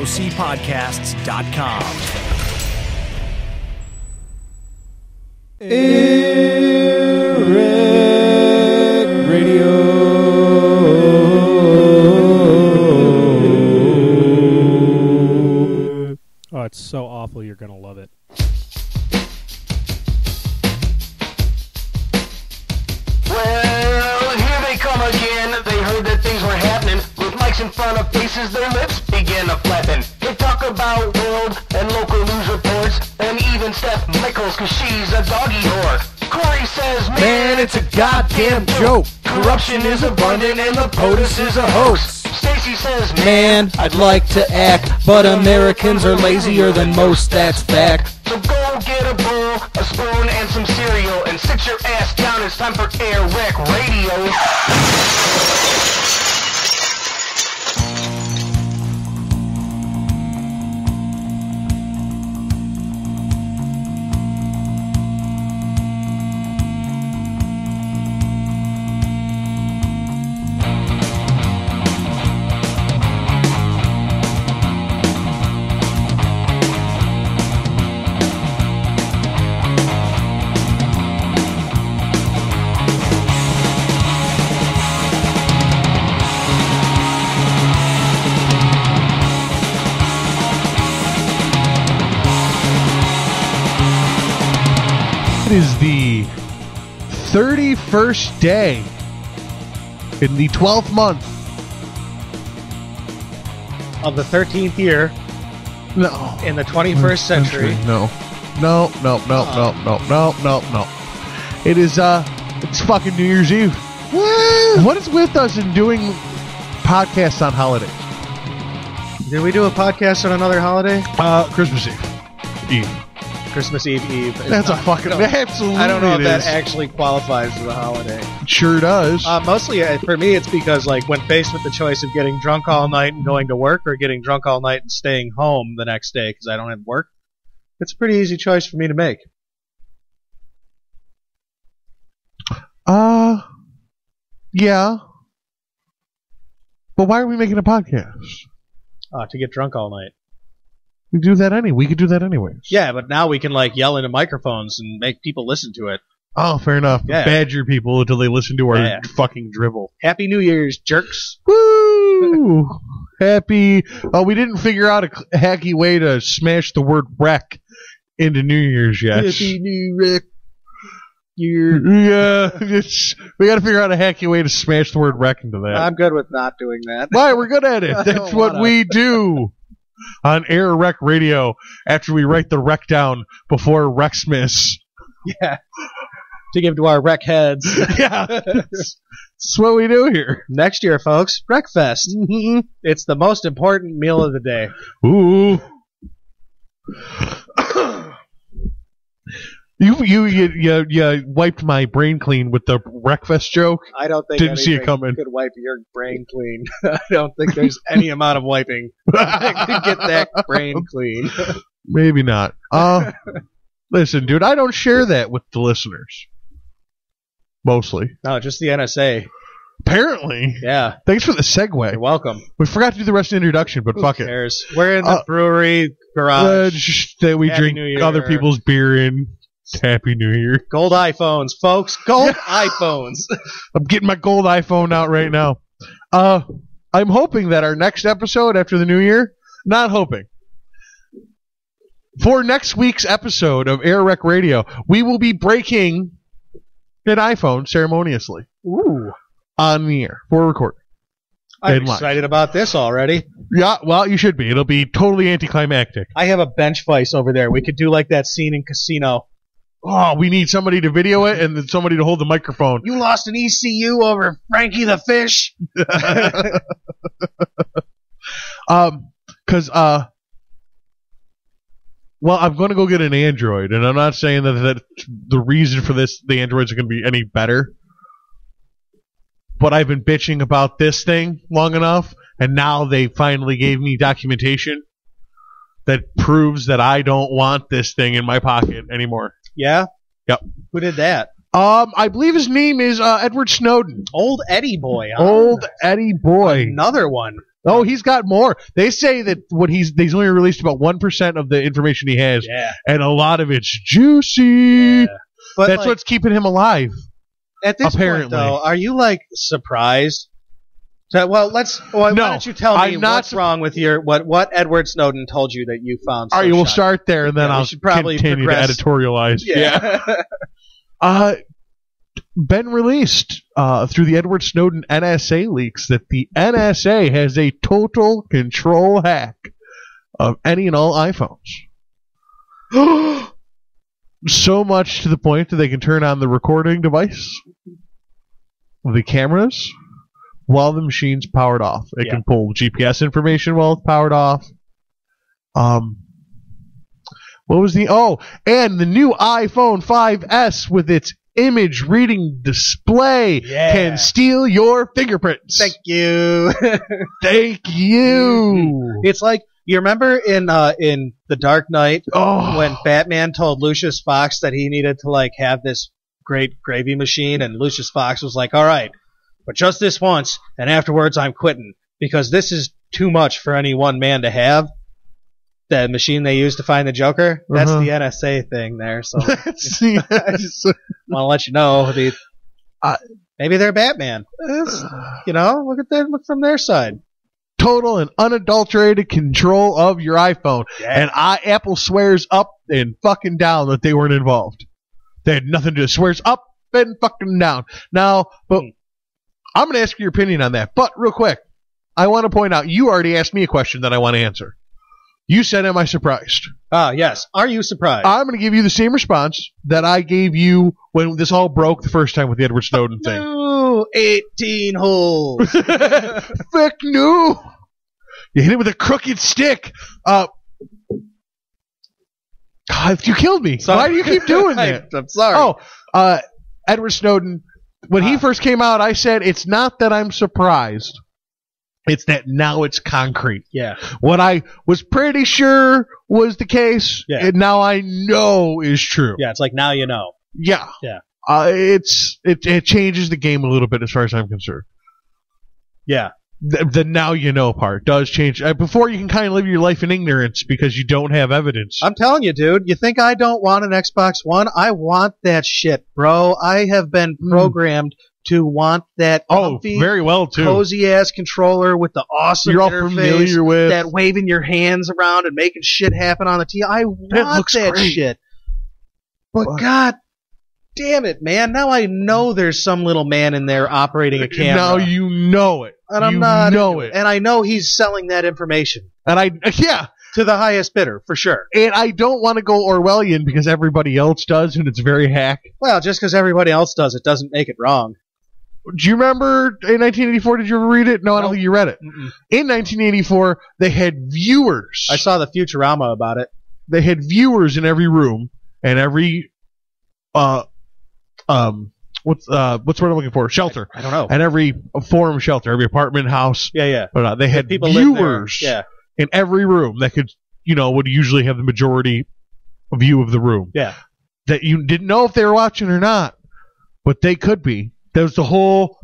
ocpodcasts.com. Eric Radio. Oh, it's so awful. You're going to love it. Well, here they come again. They heard that things were happening. With mics in front of faces, their lips begin a flapping. They talk about world and local news reports, and even Steph Michaels, cause she's a doggy whore. Corey says, man, it's a goddamn joke. Corruption is abundant and the POTUS is a hoax. Stacy says, Man, I'd like to act, but Americans are lazier than most, that's fact. so go get a bowl, a spoon, and some cereal, and sit your ass down. It's time for Air Rec Radio. It is the 31st day in the 12th month. Of the 13th year No. in the 21st century. No. It is, it's fucking New Year's Eve. Woo! What is with us in doing podcasts on holidays? Did we do a podcast on another holiday? Christmas Eve. Christmas Eve. That's a fucking, absolutely I don't know if it that is. actually qualifies as a holiday. It sure does. Mostly, for me, it's because, like, when faced with the choice of getting drunk all night and going to work or getting drunk all night and staying home the next day because I don't have work, it's a pretty easy choice for me to make. Yeah. But why are we making a podcast? To get drunk all night. We do that anyway. We could do that anyways. Yeah, but now we can, like, yell into microphones and make people listen to it. Oh, fair enough. Yeah. Badger people until they listen to our Yeah. fucking drivel. Happy New Year's, jerks. Woo! Happy. Oh, we didn't figure out a hacky way to smash the word wreck into New Year's yet. Happy New Year. Yeah, we got to figure out a hacky way to smash the word wreck into that. I'm good with not doing that. Why? We're good at it. I That's don't what wanna. we do on Air Rec Radio after we write the wreck down before Wrecksmiths. Yeah. To give to our rec heads. Yeah. That's what we do here. Next year, folks, Wreckfest. Mm-hmm. It's the most important meal of the day. Ooh. You wiped my brain clean with the Wreckfest joke. I don't think Didn't see it anything coming. could wipe your brain clean. I don't think there's any amount of wiping that could get that brain clean. Maybe not. Listen, dude, I don't share that with the listeners. Mostly. No, just the NSA. Apparently. Yeah. Thanks for the segue. You're welcome. We forgot to do the rest of the introduction, but Who fuck it. cares? We're in the brewery garage. Just that we Happy drink New Year. other people's beer in. Happy New Year. Gold iPhones, folks. Gold iPhones. I'm getting my gold iPhone out right now. I'm hoping that our next episode after the new year, not hoping, for next week's episode of Air Rec Radio, we will be breaking an iPhone ceremoniously. Ooh. On the air for recording. I'm And live. excited about this already. Yeah, well, you should be. It'll be totally anticlimactic. I have a bench vice over there. We could do like that scene in Casino. Oh, we need somebody to video it and then somebody to hold the microphone. You lost an ECU over Frankie the Fish? Well, I'm going to go get an Android, and I'm not saying that the reason for this, the Androids are going to be any better. But I've been bitching about this thing long enough, and now they finally gave me documentation that proves that I don't want this thing in my pocket anymore. Yeah? Yep. Who did that? I believe his name is Edward Snowden. Old Eddie Boy. Huh? Old Eddie Boy. Another one. Oh, he's got more. They say that he's only released about 1% of the information he has, and a lot of it's juicy. Yeah. But that's what's keeping him alive. At this point, though, are you surprised? So, why don't you tell me what's wrong with what Edward Snowden told you that you found? All right, we'll start there, and then I'll continue to editorialize. Yeah. Been released through the Edward Snowden NSA leaks that the NSA has a total control hack of any and all iPhones. So much to the point that they can turn on the recording device, the cameras, while the machine's powered off. It can pull GPS information while it's powered off. What was and the new iPhone 5S with its image reading display can steal your fingerprints. Thank you. Thank you. It's like, you remember in The Dark Knight when Batman told Lucius Fox that he needed to have this great gravy machine, and Lucius Fox was like, all right, but just this once, and afterwards I'm quitting, because this is too much for any one man to have. The machine they use to find the Joker, that's the NSA thing there. So I just want to let you know, maybe they're Batman. Look from their side. Total and unadulterated control of your iPhone. And Apple swears up and fucking down that they weren't involved. They had nothing to do. Swears up and fucking down. Now, but I'm going to ask your opinion on that. But real quick, I want to point out, you already asked me a question that I want to answer. You said, am I surprised? Yes. Are you surprised? I'm going to give you the same response that I gave you when this all broke the first time with the Edward Snowden thing. No, 18 holes. Fuck no. You hit it with a crooked stick. God, you killed me. Sorry. Why do you keep doing that? I'm sorry. Edward Snowden, when he first came out, I said, it's not that I'm surprised. It's that now it's concrete. Yeah. What I was pretty sure was the case, and now I know is true. Yeah, it's like now you know. Yeah. Yeah. It changes the game a little bit as far as I'm concerned. Yeah. The now you know part does change. Before, you can kind of live your life in ignorance because you don't have evidence. I'm telling you, dude. You think I don't want an Xbox One? I want that shit, bro. I have been programmed to want that comfy, very well too, cozy-ass controller with the awesome you're all interface, familiar with. that waving your hands around and making shit happen on the TV. I want that shit. But God damn it, man. Now I know there's some little man in there operating a camera. Now you know it. And I'm not know it. And I know he's selling that information. And to the highest bidder, for sure. And I don't want to go Orwellian because everybody else does, and it's very hack. Well, just because everybody else does it doesn't make it wrong. Do you remember in 1984, did you ever read it? No, I don't think you read it. Mm-mm. In 1984, they had viewers. I saw the Futurama about it. They had viewers in every room, and every, what's what I'm looking for? Shelter. I don't know. And every forum shelter, every apartment house. Yeah. But they had people viewers in every room that could, would usually have the majority view of the room. Yeah. That you didn't know if they were watching or not, but they could be. That was the whole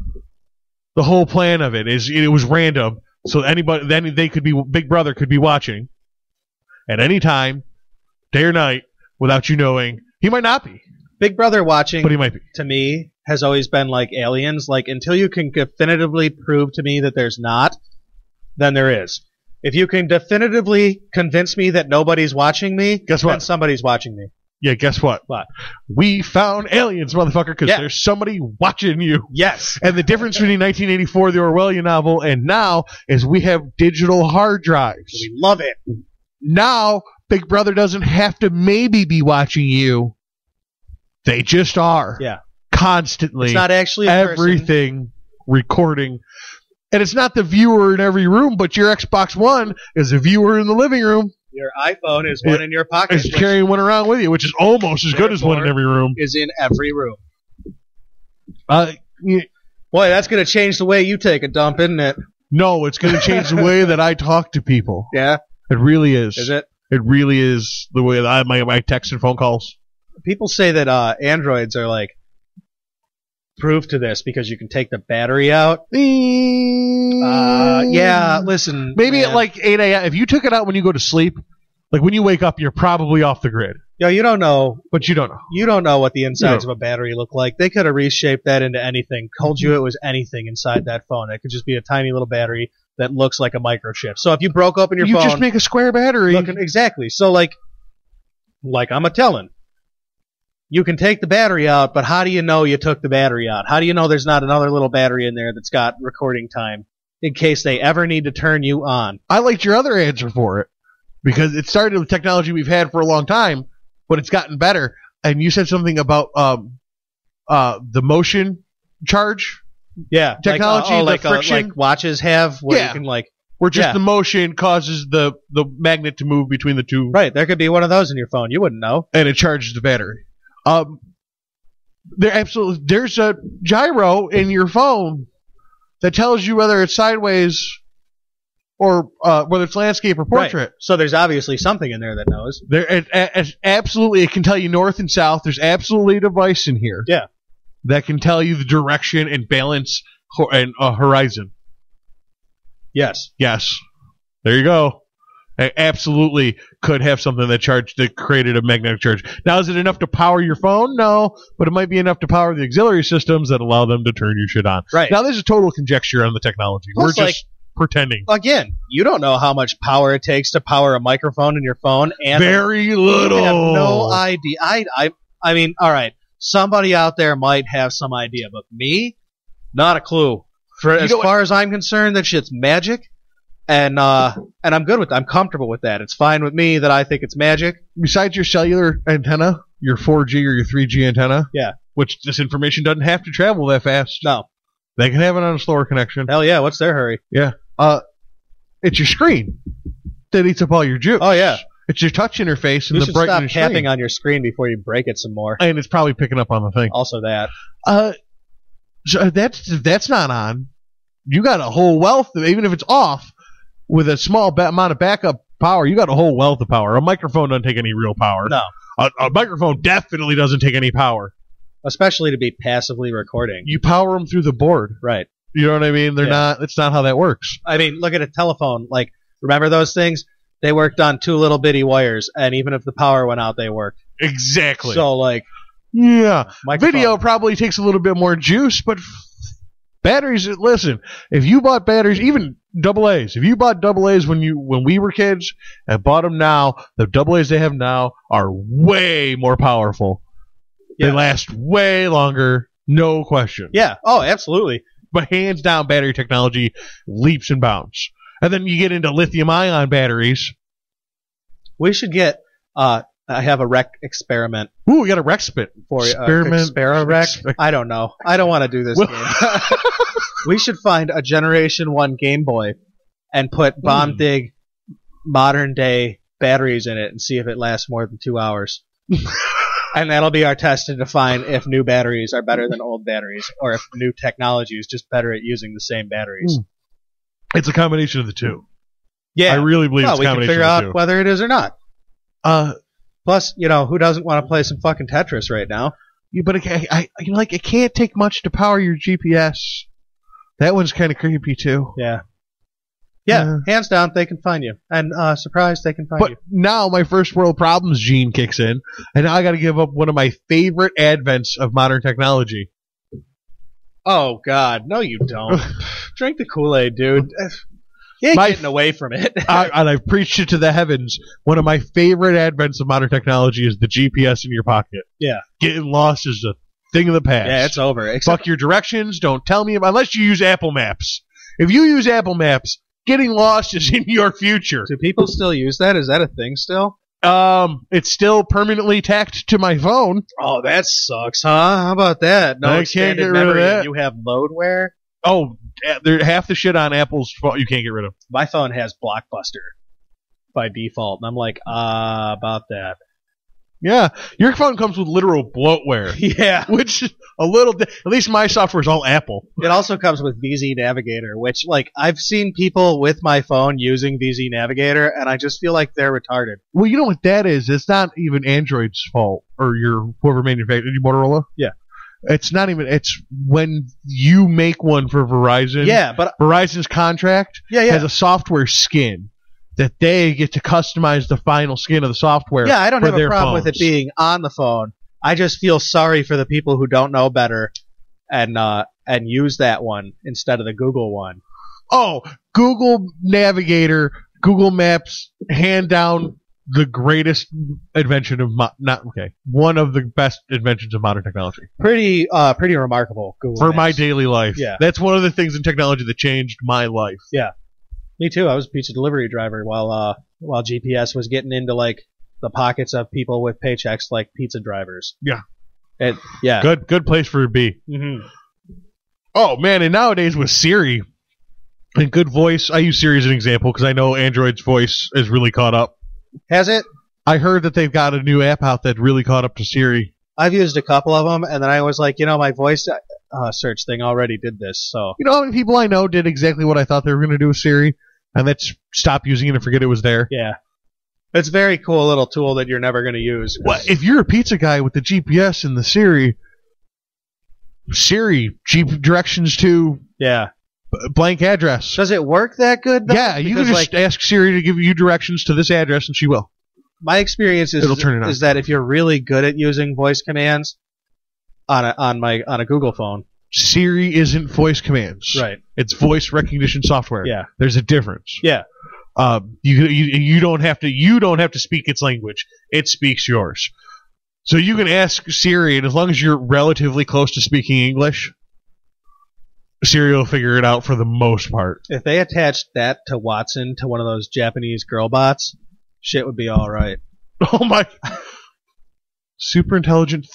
plan of it. It was random, so anybody then they could be Big Brother could be watching at any time, day or night, without you knowing. He might not be Big Brother watching, but he might be. To me, has always been like aliens. Like until you can definitively prove to me that there's not, then there is. If you can definitively convince me that nobody's watching me, guess what? Then somebody's watching me. Yeah, guess what? What? We found aliens, motherfucker, because there's somebody watching you. Yes. And the difference between 1984, the Orwellian novel, and now is we have digital hard drives. We love it. Now, Big Brother doesn't have to maybe be watching you. They just are. Yeah. Constantly. It's not actually everything recording. And it's not the viewer in every room, but your Xbox One is a viewer in the living room. Your iPhone is one in your pocket. It's carrying one around with you, which is almost as good as one in every room. Is in every room. Yeah. Boy, that's going to change the way you take a dump, isn't it? No, it's going to change the way that I talk to people. Yeah? It really is. Is it? It really is the way that I my text and phone calls. People say that androids are like proof to this because you can take the battery out. Yeah, listen. Maybe man. at like 8 a.m. If you took it out when you go to sleep, like when you wake up, you're probably off the grid. Yo, you don't know. But you don't know. You don't know what the insides of a battery look like. They could have reshaped that into anything. Told you it was anything inside that phone. It could just be a tiny little battery that looks like a microchip. So if you broke open your phone, you just make a square battery. Exactly. So like I'm a telling. You can take the battery out, but how do you know you took the battery out? How do you know there's not another little battery in there that's got recording time in case they ever need to turn you on? I liked your other answer for it because it started with technology we've had for a long time, but it's gotten better. And you said something about the motion charge technology, like friction. like watches have, where you can where just the motion causes the magnet to move between the two. Right, there could be one of those in your phone. You wouldn't know. And it charges the battery. There's a gyro in your phone that tells you whether it's sideways or whether it's landscape or portrait. Right. So there's obviously something in there that knows. Absolutely, it can tell you north and south. There's absolutely a device in here. Yeah. That can tell you the direction and balance and horizon. Yes. Yes. There you go. I absolutely could have something that created a magnetic charge. Now, is it enough to power your phone? No, but it might be enough to power the auxiliary systems that allow them to turn your shit on. Right. Now, this is total conjecture on the technology. Plus, we're just pretending. Again, you don't know how much power it takes to power a microphone in your phone. And very little. You have no idea. I mean, all right. Somebody out there might have some idea, but me, not a clue. As far as I'm concerned, that shit's magic. And I'm good with that. I'm comfortable with that. It's fine with me that I think it's magic. Besides your cellular antenna, your 4G or your 3G antenna, which this information doesn't have to travel that fast. No. They can have it on a slower connection. Hell yeah, what's their hurry? Yeah. It's your screen that eats up all your juice. Oh, yeah. It's your touch interface and you the brightening stop tapping on your screen before you break it some more. And it's probably picking up on the thing. Also that. So that's not on. You got a whole wealth, even if it's off, with a small amount of backup power, you got a whole wealth of power. A microphone doesn't take any real power. No. A microphone definitely doesn't take any power. Especially to be passively recording. You power them through the board. Right. You know what I mean? It's not how that works. I mean, look at a telephone. Like, remember those things? They worked on 2 little bitty wires, and even if the power went out, they worked. Exactly. So, yeah. Microphone. Video probably takes a little bit more juice, but batteries, listen, if you bought batteries, even AA's, if you bought AA's when we were kids and bought them now, the AA's they have now are way more powerful. Yeah. They last way longer, no question. Yeah. Oh, absolutely. But hands down, battery technology leaps and bounds. And then you get into lithium-ion batteries. We should get, I have a rec experiment. Ooh, we got a rec spit. For you. Rec? I don't know. I don't want to do this game. We should find a Generation 1 Game Boy and put bomb dig modern day batteries in it and see if it lasts more than 2 hours. And that'll be our test to define if new batteries are better than old batteries, or if new technology is just better at using the same batteries. It's a combination of the two. Yeah. I really believe it's a combination of the two. We can figure out whether it is or not. Plus, who doesn't want to play some fucking Tetris right now? Yeah, but it can't take much to power your GPS. That one's kind of creepy too. Yeah. Yeah, hands down, they can find you. And surprise, they can find you. But now my first world problems gene kicks in, and now I got to give up one of my favorite advents of modern technology. Oh, God. No, you don't. Drink the Kool-Aid, dude. You ain't getting away from it. And I've preached it to the heavens. One of my favorite advents of modern technology is the GPS in your pocket. Yeah. Getting lost is a thing of the past. Yeah, it's over. Fuck your directions. Don't tell me unless you use Apple Maps. If you use Apple Maps, getting lost is in your future. Do people still use that? Is that a thing still? It's still permanently tacked to my phone. Oh, that sucks, huh? How about that? No, I can't get rid of that. You have loadware? Oh, half the shit on Apple's phone you can't get rid of. My phone has Blockbuster by default, and I'm like, about that. Yeah, your phone comes with literal bloatware. Yeah. Which, at least my software is all Apple. It also comes with VZ Navigator, which, I've seen people with my phone using VZ Navigator, and I just feel like they're retarded. Well, you know what that is? It's not even Android's fault, or whoever manufactured it. Motorola? Yeah. It's not even. It's when you make one for Verizon. Yeah, but Verizon's contract yeah. has a software skin that they get to customize the final skin of the software. Yeah, I don't for have a their problem with phones. it being on the phone. I just feel sorry for the people who don't know better and use that one instead of the Google one. Oh, Google Navigator, Google Maps, hand down the greatest invention of one of the best inventions of modern technology Pretty remarkable. Google for Maps. my daily life. Yeah. That's one of the things in technology that changed my life. Yeah, me too. I was a pizza delivery driver while GPS was getting into like the pockets of people with paychecks like pizza drivers. Yeah. Yeah. Good place for it to be. Mm-hmm. Oh man, and nowadays with Siri and good voice, I use Siri as an example because I know Android's voice is really caught up. Has it? I heard that they've got a new app out that really caught up to Siri. I've used a couple of them, and then I was like, my voice search thing already did this. So You know how many people I know did exactly what I thought they were going to do with Siri, and that's stop using it and forget it was there? yeah, it's a very cool little tool that you're never going to use. Well, if you're a pizza guy with the GPS and the Siri, directions to Yeah. blank address. Does it work that good, though? Yeah, you can Because, just ask Siri to give you directions to this address, and she will. my experience It'll turn it on. is that if you're really good at using voice commands on a Google phone, Siri isn't voice commands. right? It's voice recognition software. Yeah. There's a difference. Yeah. You don't have to speak its language. It speaks yours. So you can ask Siri, and as long as you're relatively close to speaking English, Siri will figure it out for the most part. If they attached that to Watson to one of those Japanese girl bots, shit would be all right. Oh my! Super intelligent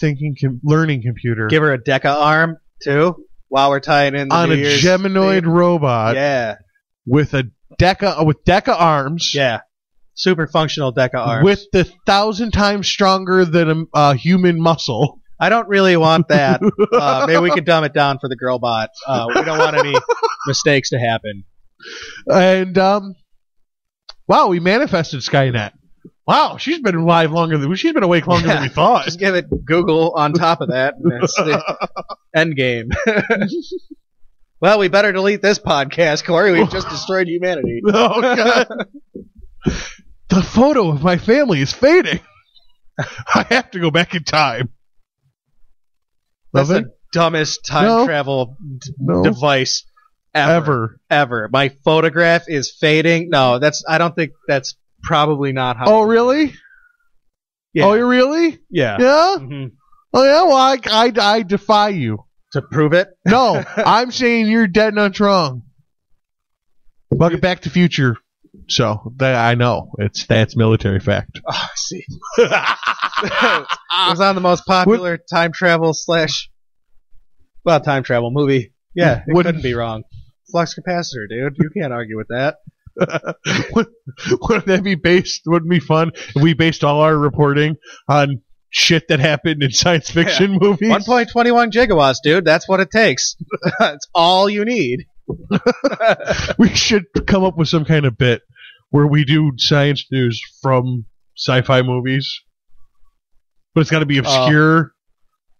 learning computer Give her a Deca arm too, while we're tying in the on New a Year's Geminoid theme. robot Yeah, with Deca arms. yeah, super functional Deca arms. With the 1,000 times stronger than a human muscle. I don't really want that. Maybe we could dumb it down for the girl bot. We don't want any mistakes to happen. And wow, we manifested Skynet. Wow, she's been awake longer than we thought. Just give it Google on top of that, and it's the end game. Well, we better delete this podcast, Corey. We've just destroyed humanity. Oh god. The photo of my family is fading. I have to go back in time. That's Love it? the dumbest time travel device ever. My photograph is fading. No, I don't think that's probably not how. Oh really? Yeah. Oh, you really? Yeah. Yeah. Mm-hmm. Oh yeah. Well, I defy you. To prove it? No, I'm saying you're dead nuts wrong. Welcome Back to Future. So I know that's military fact. Oh, I see. It was on the most popular time travel movie. Yeah, it couldn't be wrong. Flux capacitor, dude. You can't argue with that. Wouldn't that be based? Wouldn't it be fun if we based all our reporting on shit that happened in science fiction movies? 1.21 gigawatts, dude. That's what it takes. That's all you need. We should come up with some kind of bit where we do science news from sci-fi movies, but it's got to be obscure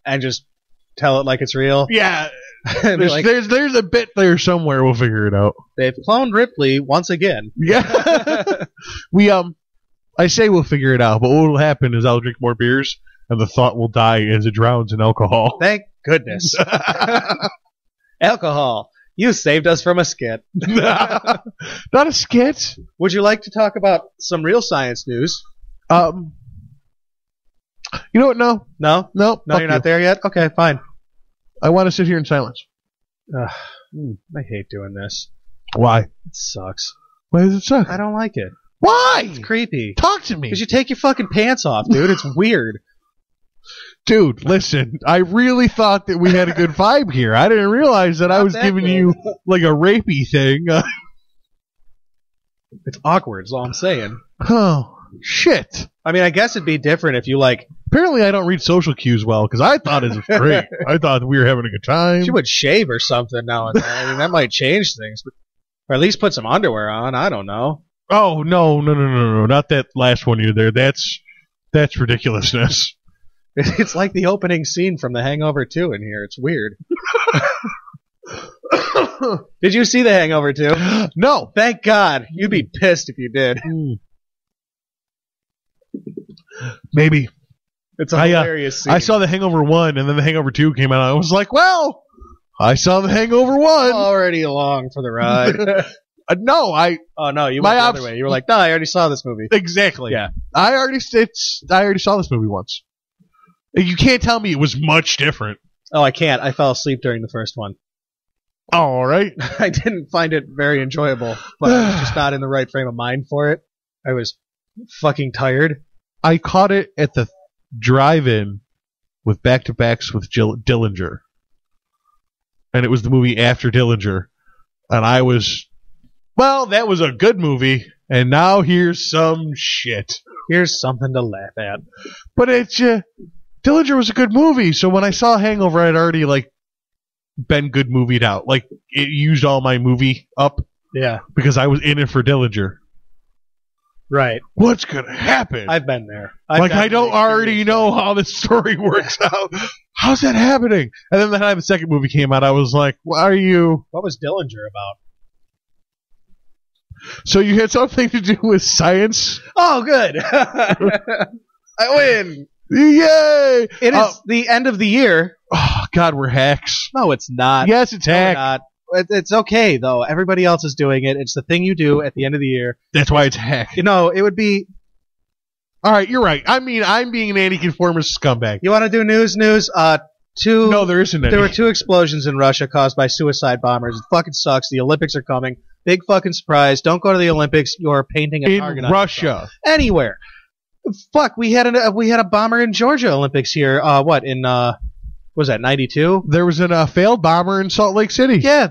and just tell it like it's real. Yeah, Like, there's a bit there somewhere. We'll figure it out. they've cloned Ripley once again. Yeah, I say we'll figure it out, but what will happen is I'll drink more beers, and the thought will die as it drowns in alcohol. Thank goodness. Alcohol. You saved us from a skit. Not a skit. Would you like to talk about some real science news? You know what? No. No? No, No, you're not there yet? Okay, fine. I want to sit here in silence. I hate doing this. Why? It sucks. Why does it suck? I don't like it. Why? It's creepy. Talk to me. Because you take your fucking pants off, dude. It's weird. Dude, listen, I really thought that we had a good vibe here. I didn't realize that I Not was that giving good. you like a rapey thing. It's awkward, is all I'm saying. Oh, shit. I mean, I guess it'd be different if you, like, Apparently I don't read social cues well, because I thought it was great. I thought that we were having a good time. you would shave or something now and then. I mean, that might change things. Or at least put some underwear on. I don't know. Oh, no. Not that last one you there. That's ridiculousness. It's like the opening scene from The Hangover 2 in here. It's weird. Did you see The Hangover 2? No. Thank God. You'd be pissed if you did. Maybe. It's a hilarious scene. I saw The Hangover 1, and then The Hangover 2 came out. I was like, well, I saw The Hangover 1. Already along for the ride. No, Oh, no, you went the other way. You were like, no, I already saw this movie. Exactly. Yeah. I already saw this movie once. You can't tell me it was much different. Oh, I can't. I fell asleep during the first one. All right. I didn't find it very enjoyable, but I was just not in the right frame of mind for it. I was fucking tired. I caught it at the drive-in with back-to-backs with Dillinger. And it was the movie after Dillinger. And I was, well, that was a good movie, and now here's some shit. Here's something to laugh at. But it's, Dillinger was a good movie, so when I saw Hangover, I'd already, been good movied out. It used all my movie up. Yeah. Because I was in it for Dillinger. Right. What's gonna happen? I've been there. I don't already know how the story works out. How's that happening? And then the time the second movie came out, I was like, "What are you?" What was Dillinger about? So you had something to do with science? Oh, good. I win. Yay! It is the end of the year. Oh God, we're hacks. No, it's not. Yes, it's No, we're hack. not. It's okay though. Everybody else is doing it. It's the thing you do at the end of the year. That's why it's hack. You know, it would be. All right, you're right. I mean, I'm being an anti-conformist scumbag. You want to do news? No, there isn't any. There were 2 explosions in Russia caused by suicide bombers. It fucking sucks. The Olympics are coming. Big fucking surprise. Don't go to the Olympics. You're painting a target in on Russia. yourself. Anywhere. Fuck. We had a bomber in Georgia Olympics here. Was that 92? There was a failed bomber in Salt Lake City. Yeah.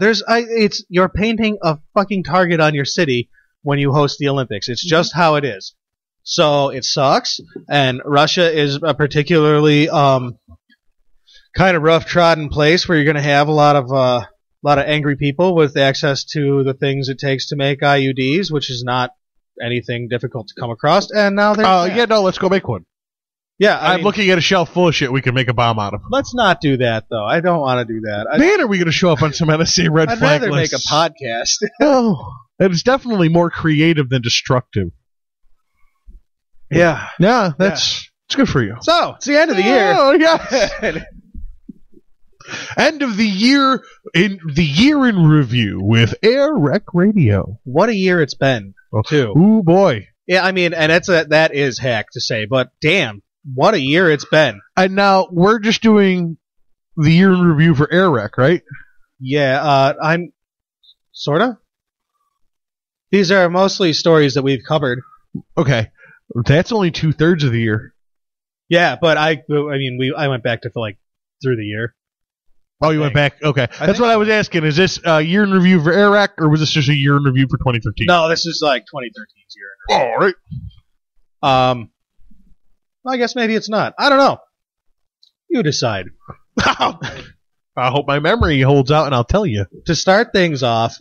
You're painting a fucking target on your city when you host the Olympics. It's just how it is. So it sucks. And Russia is a particularly kind of rough trodden place where you're going to have a lot of angry people with access to the things it takes to make IUDs, which is not anything difficult to come across. And now they're let's go make one. Yeah, I'm looking at a shelf full of shit we can make a bomb out of. Let's not do that though. I don't want to do that. Man, are we going to show up on some NSA red I'd flag rather lists? make a podcast. Oh, it's definitely more creative than destructive. Yeah. Yeah, it's good for you. So it's the end of the year. Oh yes. End of the year in review with Air Rec Radio. What a year it's been, too. Ooh boy. Yeah, I mean, and that is hack to say, but damn, what a year it's been. And now we're just doing the year in review for Air Rec, right? Yeah, I'm sort of. These are mostly stories that we've covered. Okay, that's only 2/3 of the year. Yeah, but I went back to through the year. Oh, you went back? Okay. That's what I was asking. Is this a year in review for Air Rec, or was this just a year in review for 2013? No, this is 2013's year. All right. Well, I guess maybe it's not. I don't know. You decide. I hope my memory holds out, and I'll tell you. To start things off,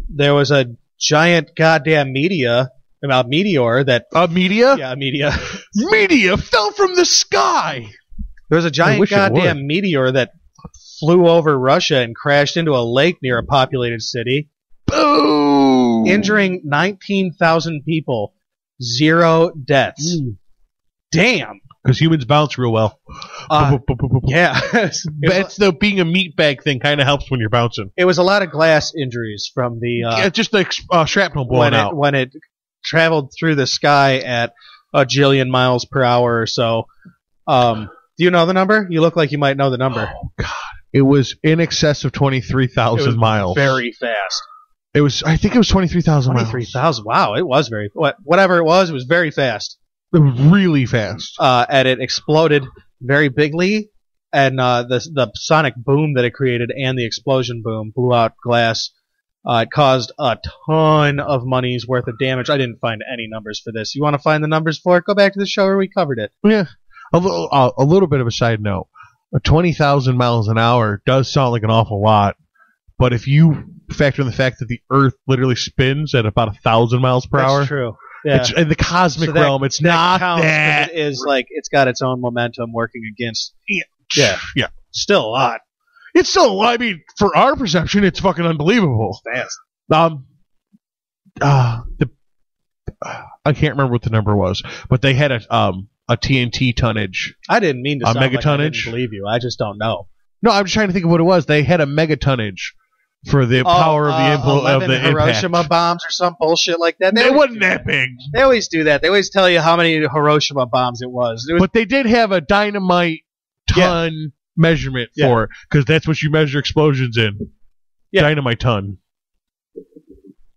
there was a giant goddamn meteor that... A meteor? Yeah, a meteor. Meteor fell from the sky! There was a giant goddamn meteor that flew over Russia and crashed into a lake near a populated city. Boom! Injuring 19,000 people. 0 deaths. Damn! Because humans bounce real well. Yeah. It's the being a meatbag thing kind of helps when you're bouncing. It was a lot of glass injuries from the... just the shrapnel blowing out. When it traveled through the sky at a jillion miles per hour or so. Do you know the number? You look like you might know the number. Oh, God. It was in excess of 23,000 miles. Very fast. I think it was 23,000 miles. 23,000. Wow, it was whatever it was very fast. Really fast. And it exploded very bigly, and the sonic boom that it created and the explosion boom blew out glass. It caused a ton of money's worth of damage. I didn't find any numbers for this. You want to find the numbers for it? Go back to the show where we covered it. Yeah. A little bit of a side note. 20,000 miles an hour does sound like an awful lot, but if you factor in the fact that the Earth literally spins at about 1,000 miles per hour, That's true. Yeah. It's in the cosmic So that- realm. It's that not counts 'cause that. it is like it's got its own momentum working against. Yeah. Yeah. Still a lot. It's still, I mean, for our perception, it's fucking unbelievable. Fast. I can't remember what the number was, but they had a TNT tonnage. I didn't mean to A sound like I megatonnage? didn't believe you. I just don't know. No, I'm just trying to think of what it was. They had a megatonnage for the power of the 11 the Hiroshima impact. bombs or some bullshit like that. It wasn't that big, They always do that. They always tell you how many Hiroshima bombs it was. but they did have a dynamite ton measurement for it, because that's what you measure explosions in. Yeah. Dynamite ton.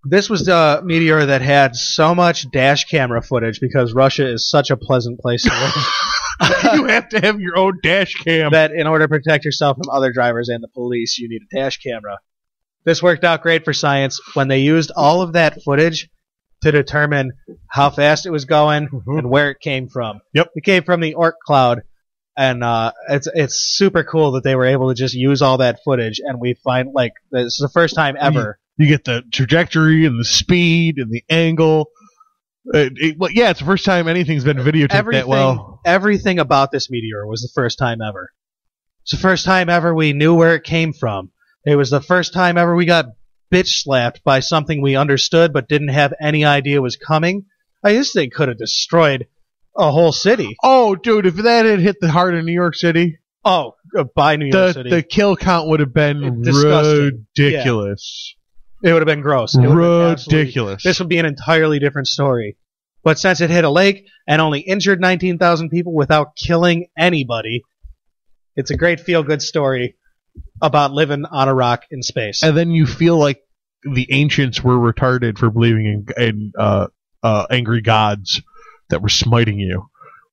This was the meteor that had so much dash camera footage because Russia is such a pleasant place to live. You have to have your own dash cam. That in order to protect yourself from other drivers and the police, you need a dash camera. This worked out great for science when they used all of that footage to determine how fast it was going and where it came from. Yep. It came from the Oort cloud, and it's super cool that they were able to just use all that footage, and we find, like, this is the first time ever. You get the trajectory and the speed and the angle. It's the first time anything's been videotaped that well. Everything about this meteor was the first time ever. It's the first time ever we knew where it came from. It was the first time ever we got bitch slapped by something we understood but didn't have any idea was coming. This thing could have destroyed a whole city. Oh, dude, if that had hit the heart of New York City, by New York City, the kill count would have been Disgusting. ridiculous. it would have been gross. It would have been Ridiculous. this would be an entirely different story. But since it hit a lake and only injured 19,000 people without killing anybody, it's a great feel-good story about living on a rock in space. And then you feel like the ancients were retarded for believing in angry gods that were smiting you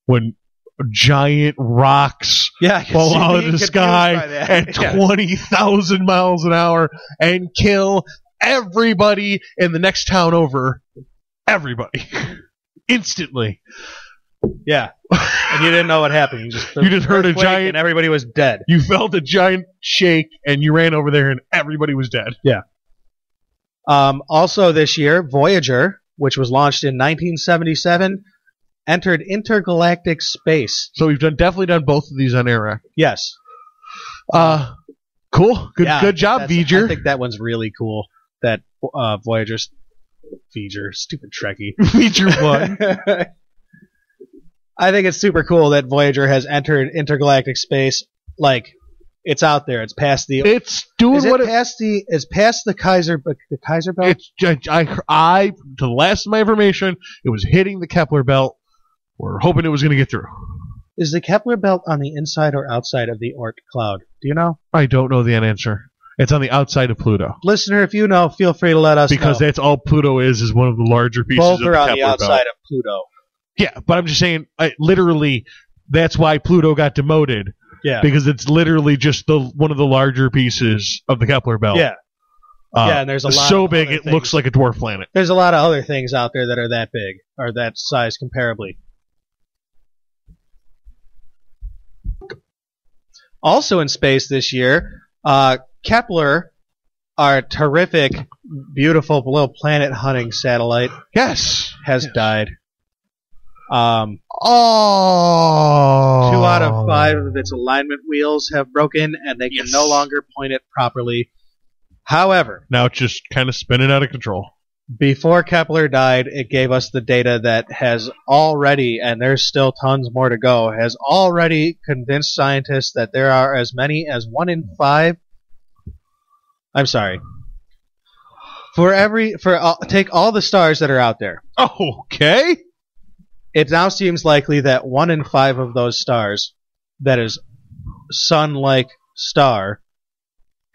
when giant rocks fall out of the sky at 20,000 miles an hour and kill everybody in the next town over. Everybody. Instantly. Yeah. And you didn't know what happened. You just heard a giant... and everybody was dead. You felt a giant shake, and you ran over there, and everybody was dead. Yeah. Also this year, Voyager, which was launched in 1977, entered intergalactic space. So we've definitely done both of these on Era. Yes. Cool. Good job, Voyager. I think that one's really cool. That Voyager's... Voyager, stupid Trekkie. Voyager 1. I think it's super cool that Voyager has entered intergalactic space. Like, it's out there. It's past the... It's doing what it's past the Kaiser belt? It's, to the last of my information, it was hitting the Kepler belt. We're hoping it was going to get through. Is the Kepler belt on the inside or outside of the Oort cloud? Do you know? I don't know the answer. It's on the outside of Pluto. Listener, if you know, feel free to let us know. Because that's all Pluto is one of the larger pieces Both of the are on Kepler the outside belt. of Pluto. Yeah, but I'm just saying, literally, that's why Pluto got demoted. Yeah. Because it's literally just one of the larger pieces of the Kepler belt. Yeah. And there's a lot so of big other it things. looks like a dwarf planet. There's a lot of other things out there that are that big, or that size comparably. Also in space this year, Kepler, our terrific, beautiful little planet hunting satellite, has died. 2 out of 5 of its alignment wheels have broken, and they can no longer point it properly. However, now it's just kind of spinning out of control. Before Kepler died, it gave us the data that has already, and there's still tons more to go, has already convinced scientists that there are as many as 1 in 5. I'm sorry. Take all the stars that are out there. Okay. It now seems likely that 1 in 5 of those stars, that is sun-like star,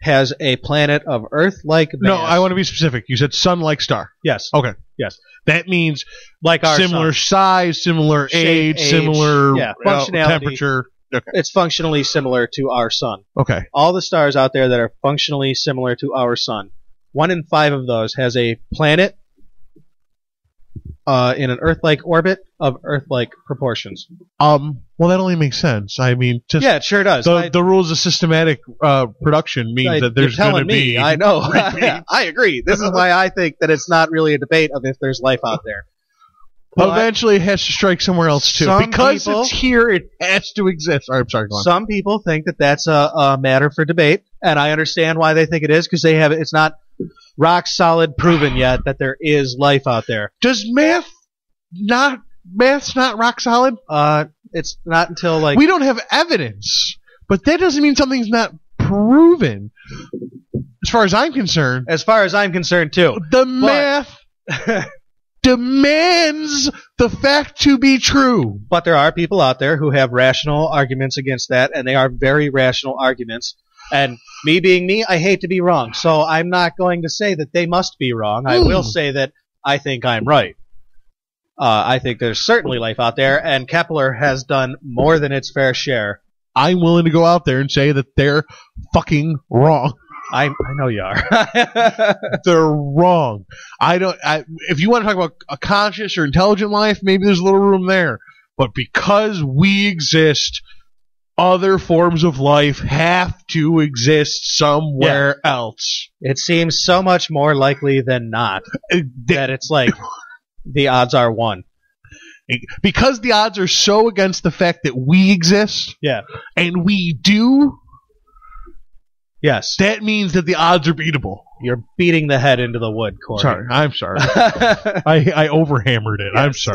has a planet of Earth-like mass. No, I want to be specific. You said sun-like star. Yes. Okay. Yes. That means like our similar sun. size, similar Shape, age, similar functionality. temperature. Okay. It's functionally similar to our sun. Okay. All the stars out there that are functionally similar to our sun, 1 in 5 of those has a planet in an Earth-like orbit of Earth-like proportions. Well, that only makes sense. I mean, it sure does. The rules of systematic production means that there's going to be. I know. I agree. This is why I think that it's not really a debate of if there's life out there. Eventually, it has to strike somewhere else too. Because it's here, it has to exist. All right, I'm sorry. Go on. Some people think that that's a matter for debate, and I understand why they think it is, because they have it's not rock solid proven yet that there is life out there. Does math's not rock solid? It's not until like we don't have evidence, but that doesn't mean something's not proven. As far as I'm concerned. As far as I'm concerned, too. Math demands the fact to be true. But there are people out there who have rational arguments against that, and they are very rational arguments. And me being me, I hate to be wrong. So I'm not going to say that they must be wrong. I will say that I think I'm right. I think there's certainly life out there, and Kepler has done more than its fair share. I'm willing to go out there and say that they're fucking wrong. I know you are. They're wrong. If you want to talk about a conscious or intelligent life, maybe there's a little room there. But because we exist, other forms of life have to exist somewhere else. It seems so much more likely than not that it's like the odds are 1. Because the odds are so against the fact that we exist, and we do. Yes. That means that the odds are beatable. You're beating the head into the wood, Corey. Sorry. I'm sorry. I overhammered it. Yes.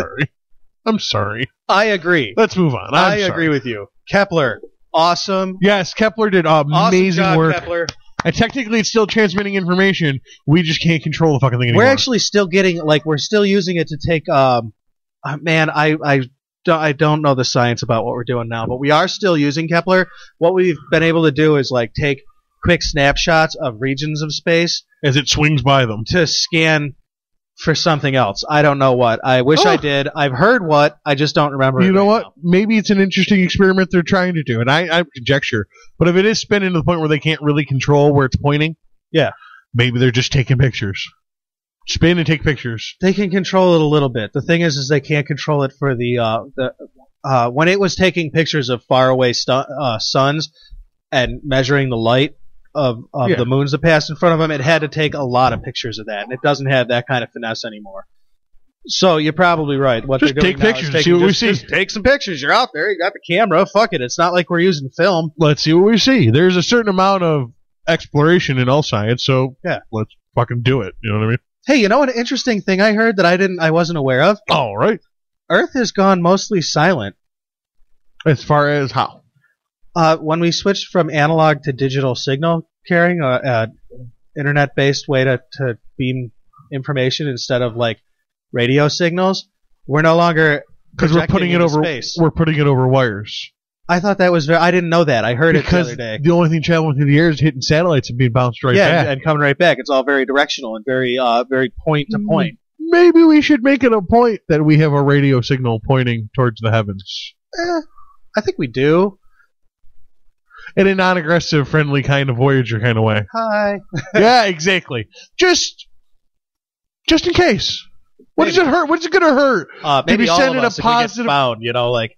I'm sorry. I agree. Let's move on. I agree with you. Kepler, awesome. Yes, Kepler did amazing awesome job, work. Kepler. And technically it's still transmitting information. We just can't control the fucking thing anymore. We're actually still getting, we're still using it to take, man, I don't know the science about what we're doing now, but we are still using Kepler. What we've been able to do is, take quick snapshots of regions of space as it swings by them to scan for something else. I don't know what. I wish I did. I've heard what. I just don't remember. You know what? Now. Maybe it's an interesting experiment they're trying to do, and I conjecture. But if it is spinning to the point where they can't really control where it's pointing, maybe they're just taking pictures. Spin and take pictures. They can control it a little bit. The thing is they can't control it for the when it was taking pictures of faraway suns and measuring the light of the moons that passed in front of them, it had to take a lot of pictures of that, and it doesn't have that kind of finesse anymore. So you're probably right. What just they're doing take pictures and see what we see. Just take some pictures. You're out there. You got the camera. Fuck it. It's not like we're using film. Let's see what we see. There's a certain amount of exploration in all science, so let's fucking do it. You know what I mean? Hey, you know an interesting thing I heard that I wasn't aware of? All right. Earth has gone mostly silent. As far as how? When we switched from analog to digital signal carrying, internet-based way to beam information instead of radio signals, we're no longer because we're putting it over space. We're putting it over wires. I thought that was I didn't know that. I heard it the other day. The only thing traveling through the air is hitting satellites and being bounced right back. Yeah, and coming right back. It's all very directional and very point to point. Maybe we should make it a point that we have a radio signal pointing towards the heavens. I think we do. In a non-aggressive, friendly kind of Voyager kind of way. Hi. Yeah, exactly. Just in case. What does it hurt? What's it gonna hurt? Maybe all sending of us, a positive, if we get found,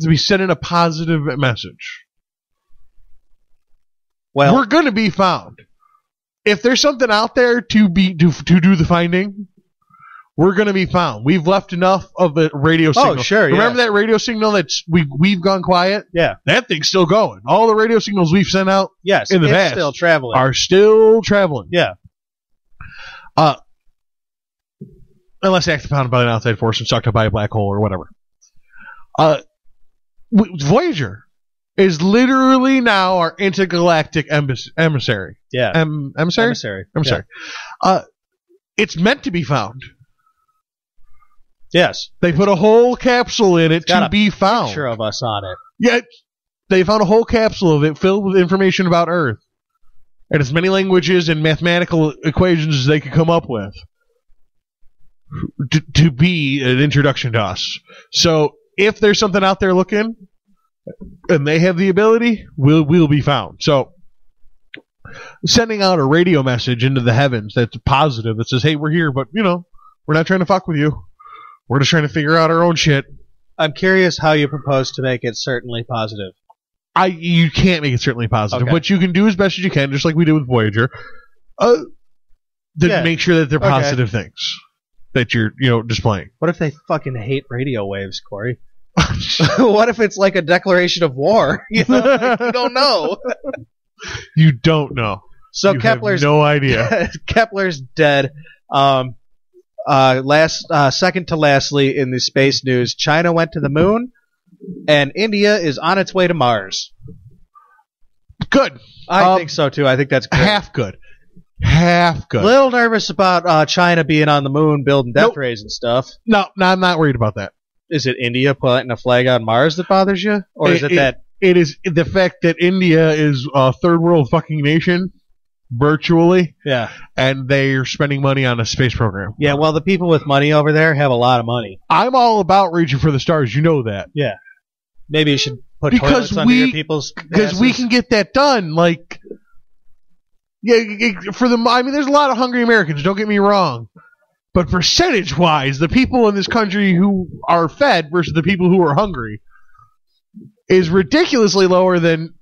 to be sending a positive message. Well, we're gonna be found. If there's something out there to do the finding, we're gonna be found. We've left enough of the radio signal. Oh, sure. Remember that radio signal that's we've gone quiet? Yeah. That thing's still going. All the radio signals we've sent out in the past still traveling. are still traveling. Yeah. Unless acted upon by an outside force and sucked up by a black hole or whatever. Voyager is literally now our intergalactic emissary. Yeah. Emissary? Emissary. Yeah. It's meant to be found. Yes. They put a whole capsule in it to be found. Picture of us on it. Yeah. They found a whole capsule of it filled with information about Earth. And as many languages and mathematical equations as they could come up with. To be an introduction to us. So if there's something out there looking and they have the ability, we'll be found. So sending out a radio message into the heavens that's positive that says, hey, we're here, but we're not trying to fuck with you. We're just trying to figure out our own shit. I'm curious how you propose to make it certainly positive. You can't make it certainly positive. Okay. What you can do as best as you can, just like we did with Voyager, make sure that they're positive things. that you're displaying. What if they fucking hate radio waves, Corey? What if it's like a declaration of war? You don't know. You don't know. So you Kepler's have no idea. Kepler's dead. Second to lastly in the space news, China went to the moon, and India is on its way to Mars. Good. I think so too. I think that's great. Half good. Half good. Little nervous about China being on the moon, building death rays and stuff. No, I'm not worried about that. Is it India planting a flag on Mars that bothers you, or is it that? It is the fact that India is a third world fucking nation, virtually. Yeah. And they're spending money on a space program. Yeah. Well, the people with money over there have a lot of money. I'm all about reaching for the stars. You know that. Yeah. Maybe you should put toilets under your people's because we can get that done. Like, yeah, for the. I mean, there's a lot of hungry Americans. Don't get me wrong, but percentage-wise, the people in this country who are fed versus the people who are hungry is ridiculously lower than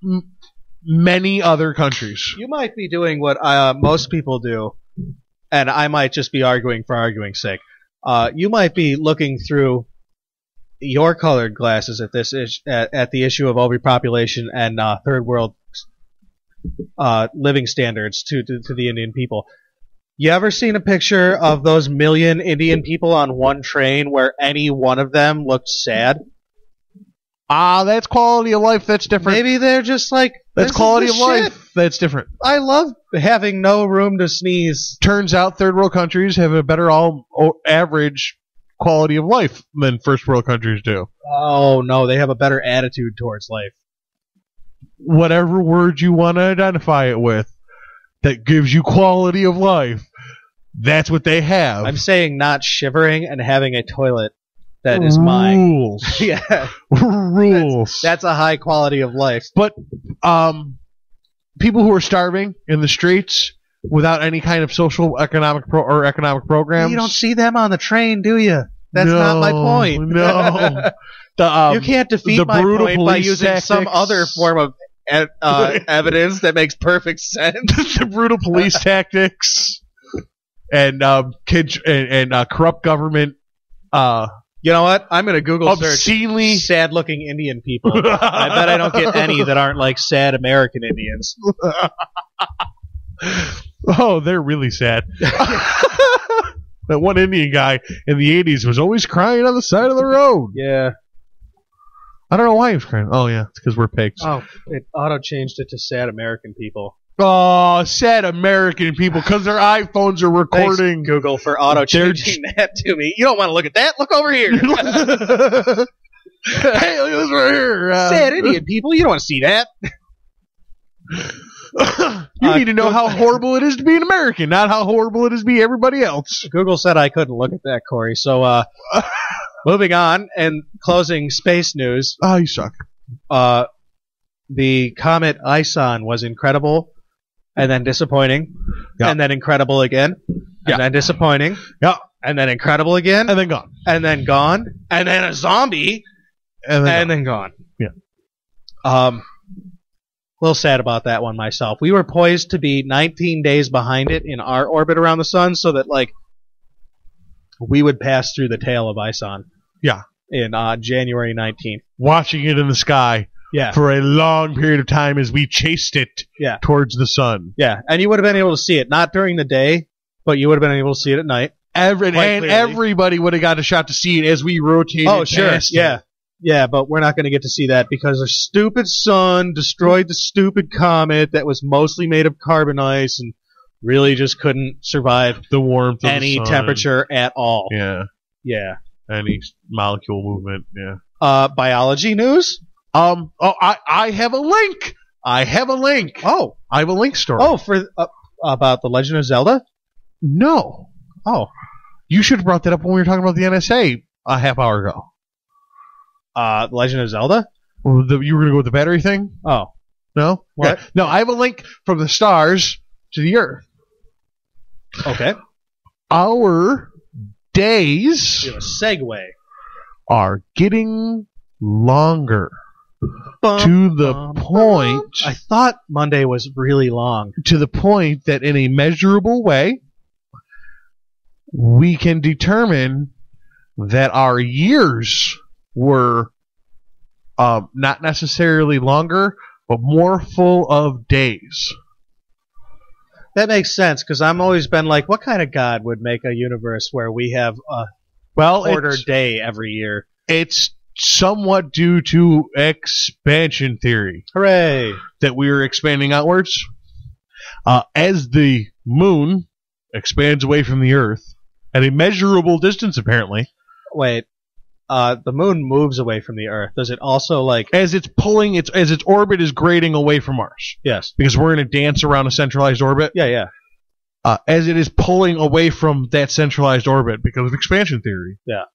many other countries. You might be doing what most people do, and I might just be arguing for arguing's sake. You might be looking through your colored glasses at this at the issue of overpopulation and third world living standards to the Indian people. You ever seen a picture of those million Indian people on one train where any one of them looked sad? That's quality of life. That's different. Maybe they're just like, that's quality of life. That's different. I love having no room to sneeze. Turns out third world countries have a better average quality of life than first world countries do. Oh, no, they have a better attitude towards life. Whatever word you want to identify it with that gives you quality of life, that's what they have. I'm saying not shivering and having a toilet that is mine. Rules. Yeah. Rules. That's a high quality of life. But people who are starving in the streets without any kind of social economic programs. You don't see them on the train, do you? That's not my point. No. You can't defeat my point by using some other form of evidence that makes perfect sense. The brutal police tactics and corrupt government. You know what? I'm going to Google obscenely search sad-looking Indian people. I bet I don't get any that aren't like sad American Indians. Oh, they're really sad. That one Indian guy in the 80s was always crying on the side of the road. Yeah. I don't know why he was crying. Oh, yeah. It's because we're pigs. Oh, it auto-changed it to sad American people. Oh, sad American people, because their iPhones are recording. Thanks, Google, for auto-changing that to me. You don't want to look at that? Look over here. Hey, look at this right here. Sad Indian people. You don't want to see that. You need to know how horrible it is to be an American, not how horrible it is to be everybody else. Google said I couldn't look at that, Corey. So, moving on and closing space news. Oh, you suck. The comet Ison was incredible, and then disappointing, and then incredible again, and then disappointing, and then incredible again, and then gone, and then gone, and then a zombie, and then gone. Yeah. A little sad about that one myself. We were poised to be 19 days behind it in our orbit around the sun, so that we would pass through the tail of Ison. Yeah. In January 19th. Watching it in the sky. Yeah. For a long period of time as we chased it towards the sun. Yeah, and you would have been able to see it, not during the day, but you would have been able to see it at night. Everybody would have got a shot to see it as we rotated. Oh, sure. Yeah. Yeah, but we're not going to get to see that because the stupid sun destroyed the stupid comet that was mostly made of carbon ice and really just couldn't survive the warmth of any the sun. Temperature at all. Yeah. Yeah. Any molecule movement, yeah. Biology news? I have a link. Oh. I have a link story. Oh, for about The Legend of Zelda? No. Oh. You should have brought that up when we were talking about the NSA a half hour ago. The Legend of Zelda? You were going to go with the battery thing? Oh. No? What? Yeah. No, I have a link from the stars to the Earth. Okay. Our days a segue are getting longer to the point. I thought Monday was really long. To the point that in a measurable way, we can determine that our years were not necessarily longer, but more full of days. That makes sense, because I'm always been like, what kind of god would make a universe where we have a quarter day every year? It's somewhat due to expansion theory. Hooray! That we are expanding outwards. As the moon expands away from the Earth at a measurable distance, apparently. Wait, the moon moves away from the Earth. Does it also, like... As its orbit is grading away from Mars. Yes. Because we're in a dance around a centralized orbit. Yeah. As it is pulling away from that centralized orbit because of expansion theory. Yeah.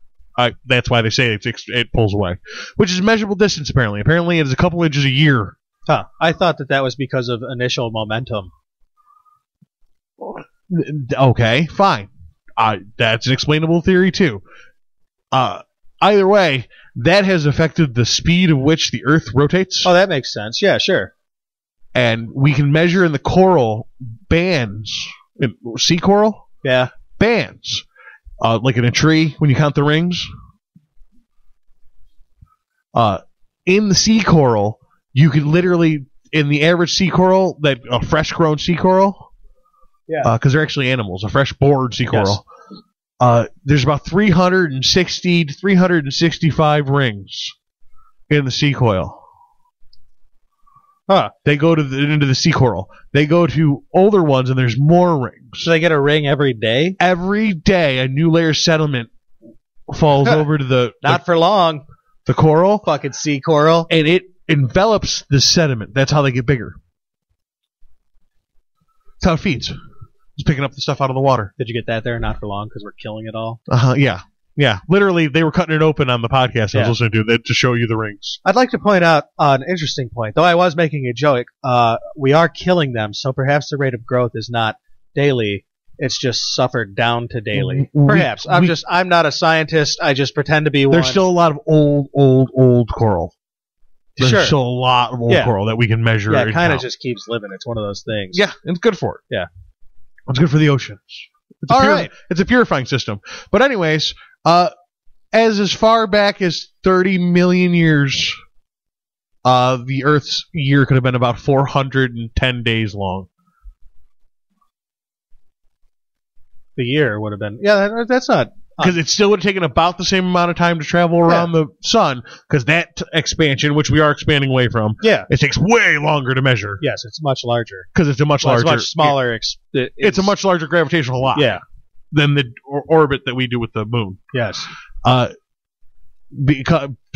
That's why they say it pulls away. Which is measurable distance, apparently. Apparently, it is a couple inches a year. Huh. I thought that was because of initial momentum. Okay, fine. That's an explainable theory, too. Either way, that has affected the speed of which the Earth rotates. Oh, that makes sense. Yeah, sure. And we can measure in the coral bands. Sea coral? Yeah. Bands. Like in a tree, when you count the rings. In the sea coral, you can literally, in the average sea coral, a fresh-grown sea coral, because they're actually animals, a fresh-bored sea coral, there's about 360 to 365 rings in the sea coil. Huh. They go into the sea coral. They go to older ones, and there's more rings. So they get a ring every day? Every day, a new layer of sediment falls over to the... Not for long. The coral. Fucking sea coral. And it envelops the sediment. That's how they get bigger. That's how it feeds. It's picking up the stuff out of the water. Did you get that there? Not for long, because we're killing it all? Yeah. Literally, they were cutting it open on the podcast I was listening to show you the rings. I'd like to point out an interesting point. Though I was making a joke, we are killing them, so perhaps the rate of growth is not daily. It's just suffered down to daily. Perhaps. I'm not a scientist. I just pretend to be one. There's still a lot of old coral. There's still a lot of old coral that we can measure. Yeah, it kind of just keeps living. It's one of those things. Yeah, it's good for it. Yeah. It's good for the oceans. It's a purifying system. But anyways, as far back as 30 million years, the Earth's year could have been about 410 days long. The year would have been... Yeah, that's not... Because it still would have taken about the same amount of time to travel around the sun, because that expansion, which we are expanding away from, it takes way longer to measure. Yes, it's much larger. Because it's a much larger... It's much smaller... It's a much larger gravitational lock than the orbit that we do with the moon. Yes.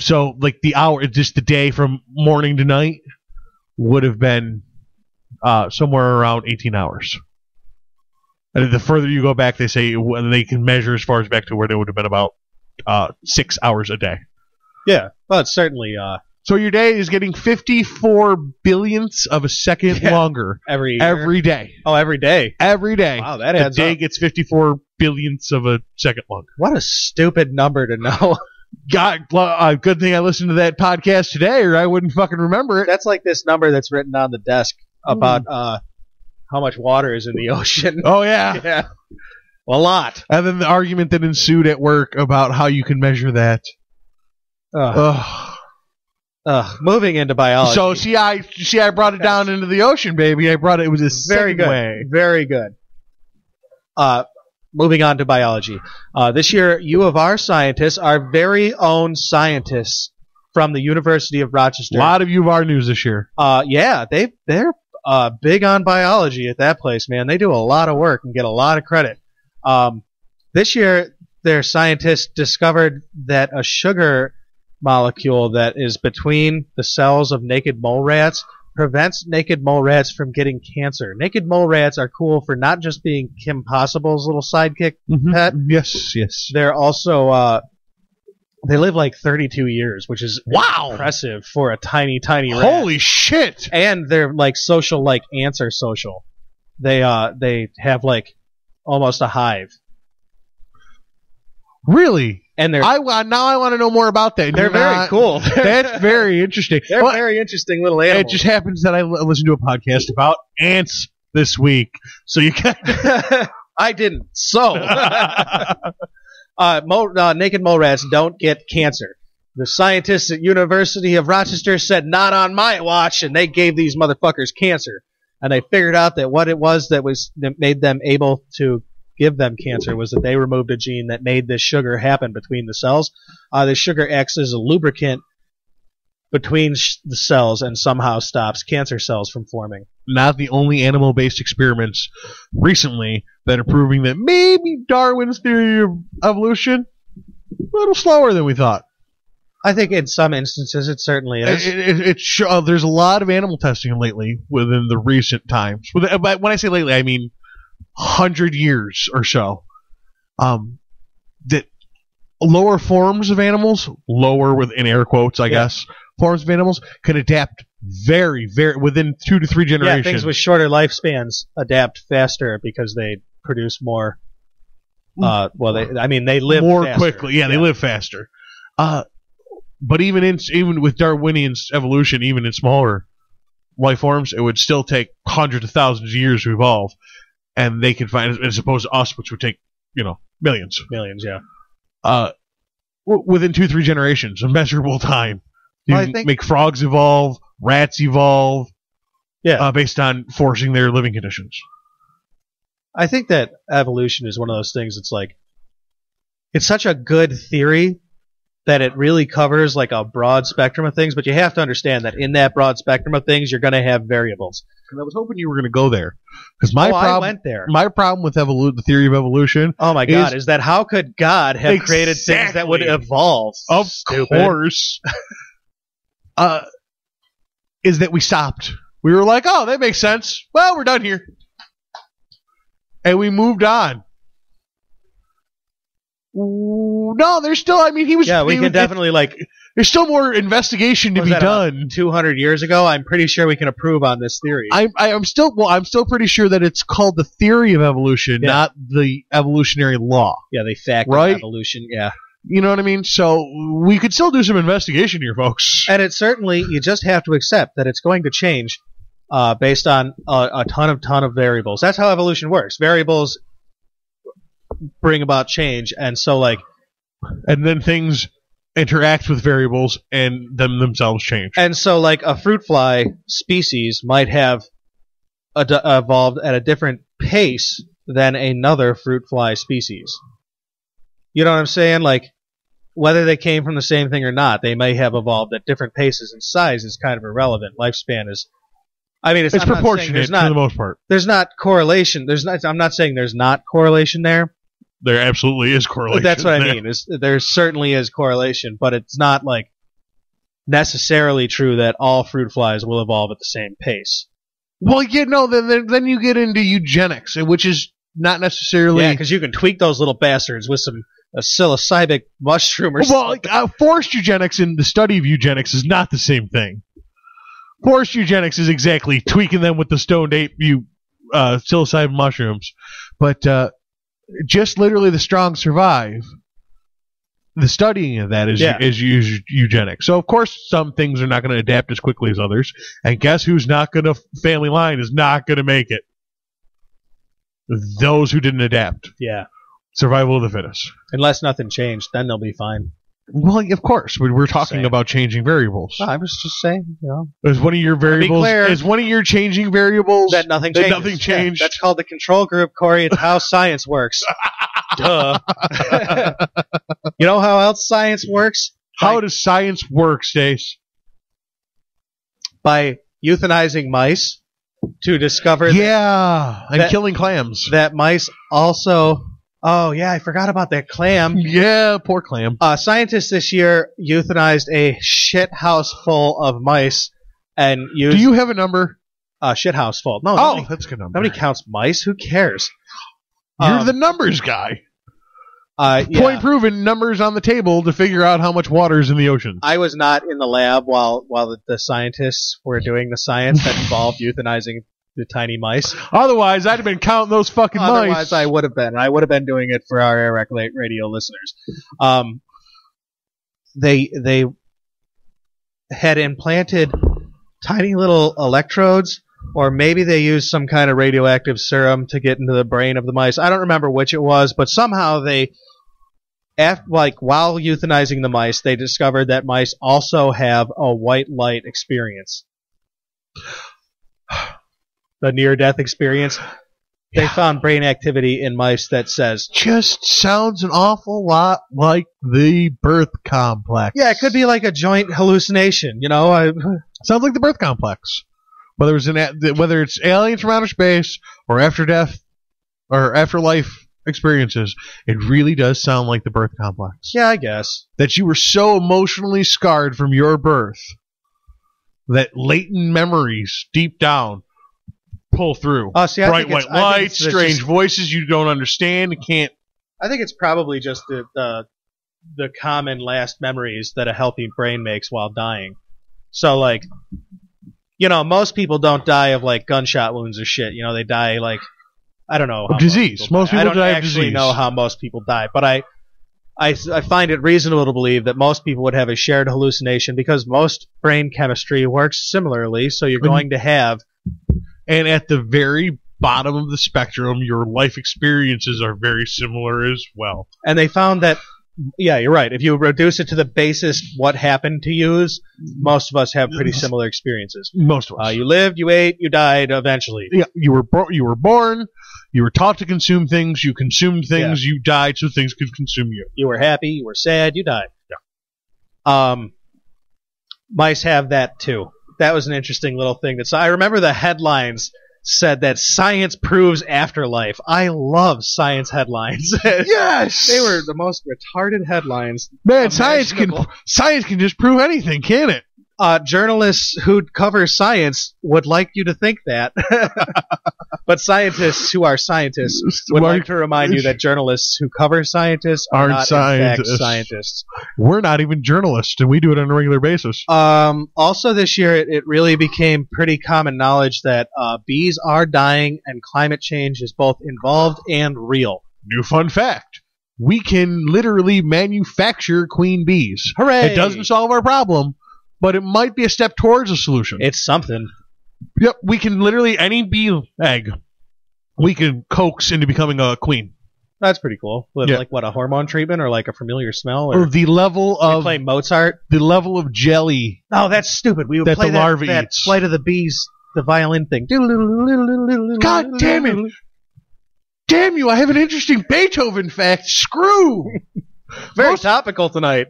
So, like, the hour, just the day from morning to night would have been somewhere around 18 hours. And the further you go back, they say they can measure as far as back to where they would have been about 6 hours a day. Yeah, well, it's certainly... So your day is getting 54 billionths of a second longer every day. Oh, every day? Every day. Wow, that adds up. The day gets 54 billionths of a second longer. What a stupid number to know. God, good thing I listened to that podcast today, or I wouldn't fucking remember it. That's like this number that's written on the desk about how much water is in the ocean. Oh, yeah. Yeah. A lot. And then the argument that ensued at work about how you can measure that. Moving into biology. So, I brought it down into the ocean, baby. It was a very good. Way. Very good. Moving on to biology. This year, U of R scientists, our very own scientists from the University of Rochester. A lot of U of R news this year. Yeah, they're big on biology at that place, man. They do a lot of work and get a lot of credit. This year, their scientists discovered that a sugar molecule that is between the cells of naked mole rats prevents naked mole rats from getting cancer. Naked mole rats are cool for not just being Kim Possible's little sidekick pet. Yes. They're also they live like 32 years, which is impressive for a tiny rat. Holy shit! And they're like social, like ants are social. They have like almost a hive. Really? And they're now I want to know more about that. They're very cool. That's very interesting. They're very interesting little animals. It just happens that I listened to a podcast about ants this week, so you kind of I didn't. So, naked mole rats don't get cancer. The scientists at University of Rochester said, not on my watch, and they gave these motherfuckers cancer. And they figured out that what it was that made them able to give them cancer was that they removed a gene that made this sugar happen between the cells. This sugar acts as a lubricant between the cells and somehow stops cancer cells from forming. Not the only animal-based experiments recently that are proving that maybe Darwin's theory of evolution a little slower than we thought. I think in some instances it certainly is. There's a lot of animal testing lately within the recent times. But when I say lately, I mean 100 years or so. That lower forms of animals, lower within air quotes, I guess, forms of animals can adapt very, very within 2 to 3 generations. Yeah, things with shorter lifespans adapt faster because they produce more. They live more faster. quickly. Yeah, they live faster. But even with Darwinian evolution, even in smaller life forms, it would still take hundreds of thousands of years to evolve, and they can find, as opposed to us, which would take millions. Millions, yeah. Within 2-3 generations, a measurable time. You think make frogs evolve, rats evolve, based on forcing their living conditions. I think that evolution is one of those things. It's like it's such a good theory that it really covers like a broad spectrum of things, but you have to understand that in that broad spectrum of things, you're going to have variables. And I was hoping you were going to go there, because I went there. My problem with the theory of evolution. Oh my God! Is that how could God have created things that would evolve? Of course. Is that we stopped. We were like, oh, that makes sense. Well, we're done here. And we moved on. No, there's still, he was... Yeah, we can definitely, there's still more investigation to be done. 200 years ago, I'm pretty sure we can approve on this theory. I'm still pretty sure that it's called the theory of evolution, not the evolutionary law. Yeah, they factor evolution, yeah. You know what I mean? So we could still do some investigation here, folks. And it certainly, you just have to accept that it's going to change based on a ton of variables. That's how evolution works. Variables bring about change, and so and then things interact with variables and themselves change. And so a fruit fly species might have evolved at a different pace than another fruit fly species. You know what I'm saying? Whether they came from the same thing or not, they may have evolved at different paces, and size is kind of irrelevant. Lifespan is... it's proportionate for the most part. There's not correlation. I'm not saying there's not correlation there. There absolutely is correlation. That's what I mean. There certainly is correlation, but it's not necessarily true that all fruit flies will evolve at the same pace. Well, then you get into eugenics, which is not necessarily... Yeah, because you can tweak those little bastards with a psilocybic mushroom or something. Forced eugenics and the study of eugenics is not the same thing. Forced eugenics is exactly tweaking them with the stoned ape psilocybin mushrooms. But just literally the strong survive. The studying of that is eugenics. So, of course, some things are not going to adapt as quickly as others. And guess who's not going to... Family line is not going to make it. Those who didn't adapt. Yeah. Survival of the fittest. Unless nothing changed, then they'll be fine. Well, of course. We're talking about changing variables. I was just saying, Is one of your variables... Is one of your changing variables... That nothing changes. Nothing changed. Yeah, that's called the control group, Corey. It's how science works. Duh. You know how else science works? How does science work, Stace? By euthanizing mice to discover... Yeah, and killing clams. That mice also... Oh, yeah, I forgot about that clam. Yeah, poor clam. Scientists this year euthanized a shithouse full of mice and used... Do you have a number? Shithouse full. No, that's a good number. Nobody counts mice. Who cares? You're the numbers guy. Yeah. Point proven, numbers on the table to figure out how much water is in the ocean. I was not in the lab while the scientists were doing the science that involved euthanizing the tiny mice. Otherwise, I'd have been counting those fucking mice. Otherwise, I would have been. I would have been doing it for our Eric Radio listeners. They had implanted tiny little electrodes or maybe they used some kind of radioactive serum to get into the brain of the mice. I don't remember which it was, but somehow they, while euthanizing the mice, they discovered that mice also have a white light experience. The near-death experience. They found brain activity in mice that says... Just sounds an awful lot like the birth complex. Yeah, it could be like a joint hallucination, you know? Sounds like the birth complex. Whether it's aliens from outer space or after death or afterlife experiences, it really does sound like the birth complex. Yeah, I guess. That you were so emotionally scarred from your birth that latent memories deep down pull through. Bright white lights, strange voices you don't understand. I think it's probably just the common last memories that a healthy brain makes while dying. So, like, you know, most people don't die of, like, gunshot wounds or shit. You know, they die, like, I don't know. Disease. Most people die of disease. I don't actually know how most people die, but I find it reasonable to believe that most people would have a shared hallucination because most brain chemistry works similarly, so you're going to have... And at the very bottom of the spectrum, your life experiences are very similar as well. And they found that, yeah, you're right. If you reduce it to the basis what happened to you, most of us have pretty similar experiences. Most of us. You lived, you ate, you died eventually. Yeah, you were born, you were taught to consume things, you consumed things, you died so things could consume you. You were happy, you were sad, you died. Yeah. Mice have that too. That was an interesting little thing. I remember the headlines said that science proves afterlife. I love science headlines. Yes! They were the most retarded headlines. Man, science can just prove anything, can't it? Journalists who cover science would like you to think that. But scientists who are scientists would like to remind you that journalists who cover scientists are not in fact scientists. We're not even journalists, and we do it on a regular basis. Also this year, it really became pretty common knowledge that bees are dying and climate change is both involved and real. New fun fact. We can literally manufacture queen bees. Hooray! It doesn't solve our problem, but it might be a step towards a solution. It's something. Yep, we can literally, any bee egg, we can coax into becoming a queen. That's pretty cool. Like, what, a hormone treatment or like a familiar smell? Or the level of... play Mozart? The level of jelly. Oh, that's stupid. We would play the larva that eats. Flight of the Bees, the violin thing. God damn it! Damn you, I have an interesting Beethoven fact. Screw! Very topical tonight.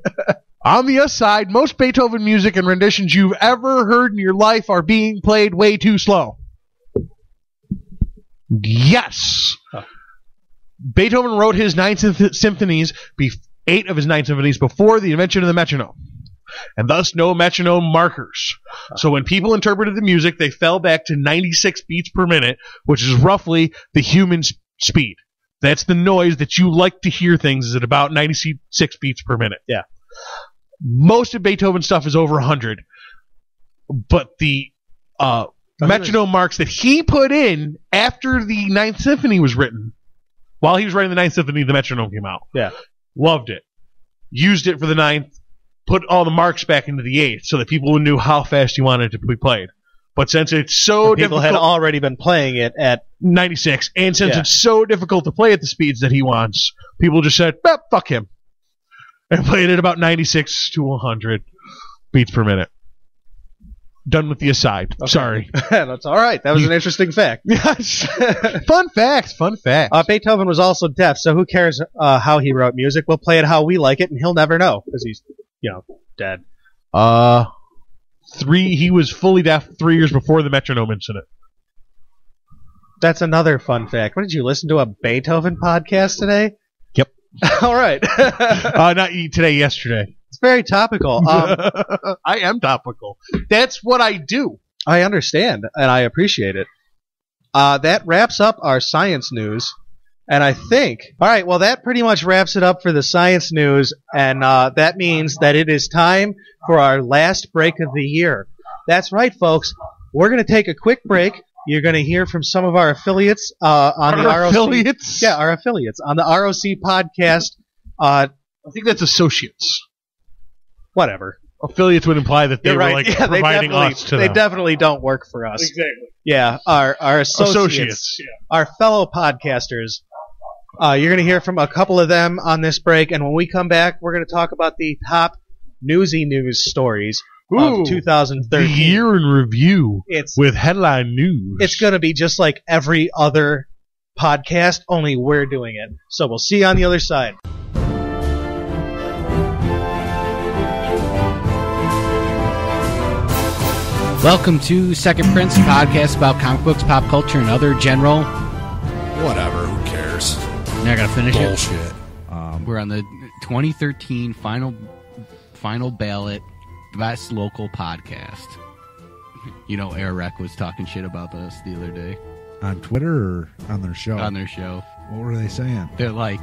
On the aside, most Beethoven music and renditions you've ever heard in your life are being played way too slow. Yes! Huh. Beethoven wrote his 8 of his 9 symphonies before the invention of the metronome, and thus no metronome markers. So when people interpreted the music, they fell back to 96 beats per minute, which is roughly the human speed. That's the noise that you like to hear things is at about 96 beats per minute. Yeah. Most of Beethoven's stuff is over 100, but the metronome marks that he put in after the 9th Symphony was written, while he was writing the 9th Symphony, the metronome came out. Yeah. Loved it. Used it for the 9th, put all the marks back into the 8th so that people knew how fast he wanted it to be played. But since it's so people difficult... had already been playing it at 96, and since it's so difficult to play at the speeds that he wants, people just said, fuck him. And played it about 96 to 100 beats per minute. Done with the aside. Okay. Sorry. That's all right. That was an interesting fact. Yes. Fun fact. Beethoven was also deaf, so who cares how he wrote music? We'll play it how we like it, and he'll never know because he's, dead. He was fully deaf 3 years before the metronome incident. That's another fun fact. What did you listen to a Beethoven podcast today? Yep. All right. Not today, yesterday. It's very topical. I am topical. That's what I do. I understand, and I appreciate it. That wraps up our science news. And I think, all right, well, that pretty much wraps it up for the science news. And that means that it is time for our last break of the year. That's right, folks. We're going to take a quick break. You're going to hear from some of our affiliates on the ROC. Affiliates? Yeah, our affiliates on the ROC podcast. I think that's associates. Whatever. affiliates would imply that they You're were right. like Yeah, providing us to they them. definitely don't work for us. Exactly. Yeah, our associates. Yeah. Our fellow podcasters. You're going to hear from a couple of them on this break, and when we come back, we're going to talk about the top newsy news stories of 2013. The year in review It's with headline news. it's going to be just like every other podcast, only we're doing it. So we'll see you on the other side. Welcome to Second Prince, podcast about comic books, pop culture, and other general. Whatever, who cares? Now I gotta finish Bullshit. it. We're on the 2013 final ballot best local podcast. You know, Eric was talking shit about us the other day On Twitter or on their show? on their show. What were they saying? They're like,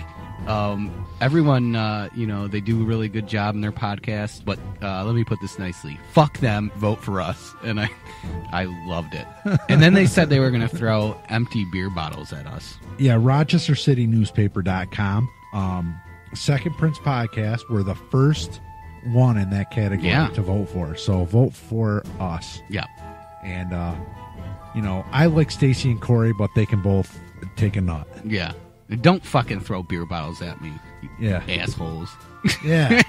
everyone, they do a really good job in their podcast, but let me put this nicely. Fuck them, vote for us. And I loved it. And then they said they were going to throw empty beer bottles at us. Yeah, RochesterCityNewspaper.com. Second Prince Podcast. We're the first one in that category to vote for. So vote for us. Yeah. And, I like Stacy and Corey, but they can both take a nut. Yeah. Don't fucking throw beer bottles at me, you assholes. Yeah.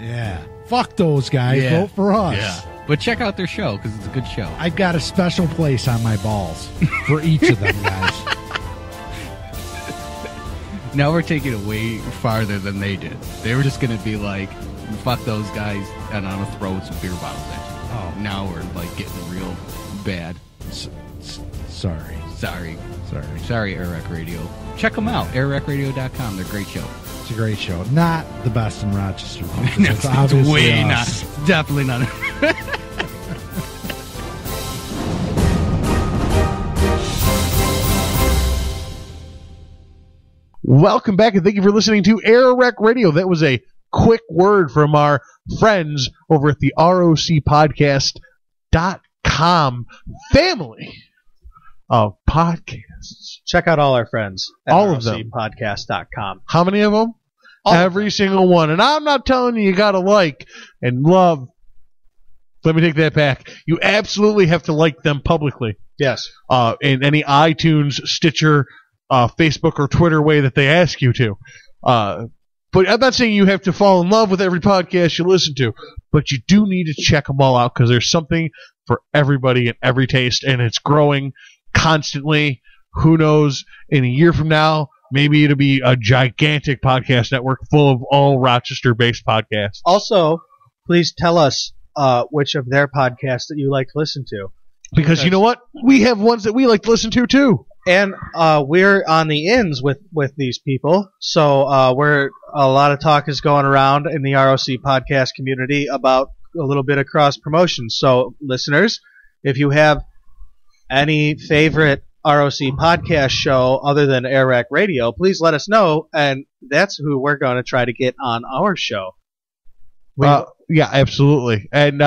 Yeah. Fuck those guys. Yeah. Vote for us. Yeah. But check out their show, because it's a good show. I've got a special place on my balls for each of them guys. Now we're taking it way farther than they did. They were just going to be like, fuck those guys, and I'm going to throw some beer bottles at you. Oh. Now we're like getting real bad. Sorry. Sorry, Eric Radio. Check them out, airrecradio.com. They're a great show. It's a great show. Not the best in Rochester. Though, 'cause No, it's obviously way us. not. Definitely not. Welcome back, and thank you for listening to Air Rec Radio. That was a quick word from our friends over at the ROCpodcast.com family of podcasts. Check out all our friends at All of them. ROCpodcast.com. How many of them? All of Every single one. And I'm not telling you got to like and love. Let me take that back. You absolutely have to like them publicly. Yes. In any iTunes, Stitcher, Facebook, or Twitter way that they ask you to. But I'm not saying you have to fall in love with every podcast you listen to, but you do need to check them all out because there's something for everybody and every taste, and it's growing constantly. Who knows? In a year from now, maybe it'll be a gigantic podcast network full of all Rochester-based podcasts. Also, please tell us which of their podcasts that you like to listen to. Because you know what? We have ones that we like to listen to, too. And we're on the ins with these people. So we're a lot of talk is going around in the ROC podcast community about a little bit of cross-promotion. So, listeners, if you have any favorite ROC podcast show other than Air Rec Radio, please let us know, and that's who we're going to try to get on our show. Yeah, absolutely. And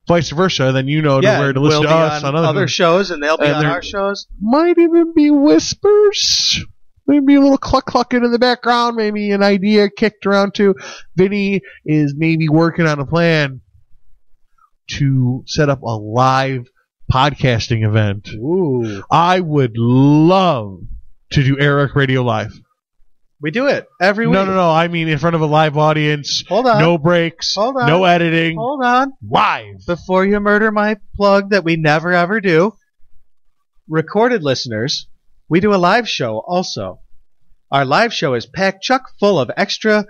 vice versa, then you know where to listen we'll to be us on on other shows, and they'll be on our shows. Might even be whispers. Maybe a little clucking in the background. Maybe an idea kicked around too. Vinny is maybe working on a plan to set up a live podcasting event. Ooh. I would love to do Eric Radio Live. We do it every week. No. I mean in front of a live audience. Hold on. No breaks. Hold on. No editing. Hold on. Live. Before you murder my plug that we never ever do, recorded listeners, we do a live show also. Our live show is packed chock full of extra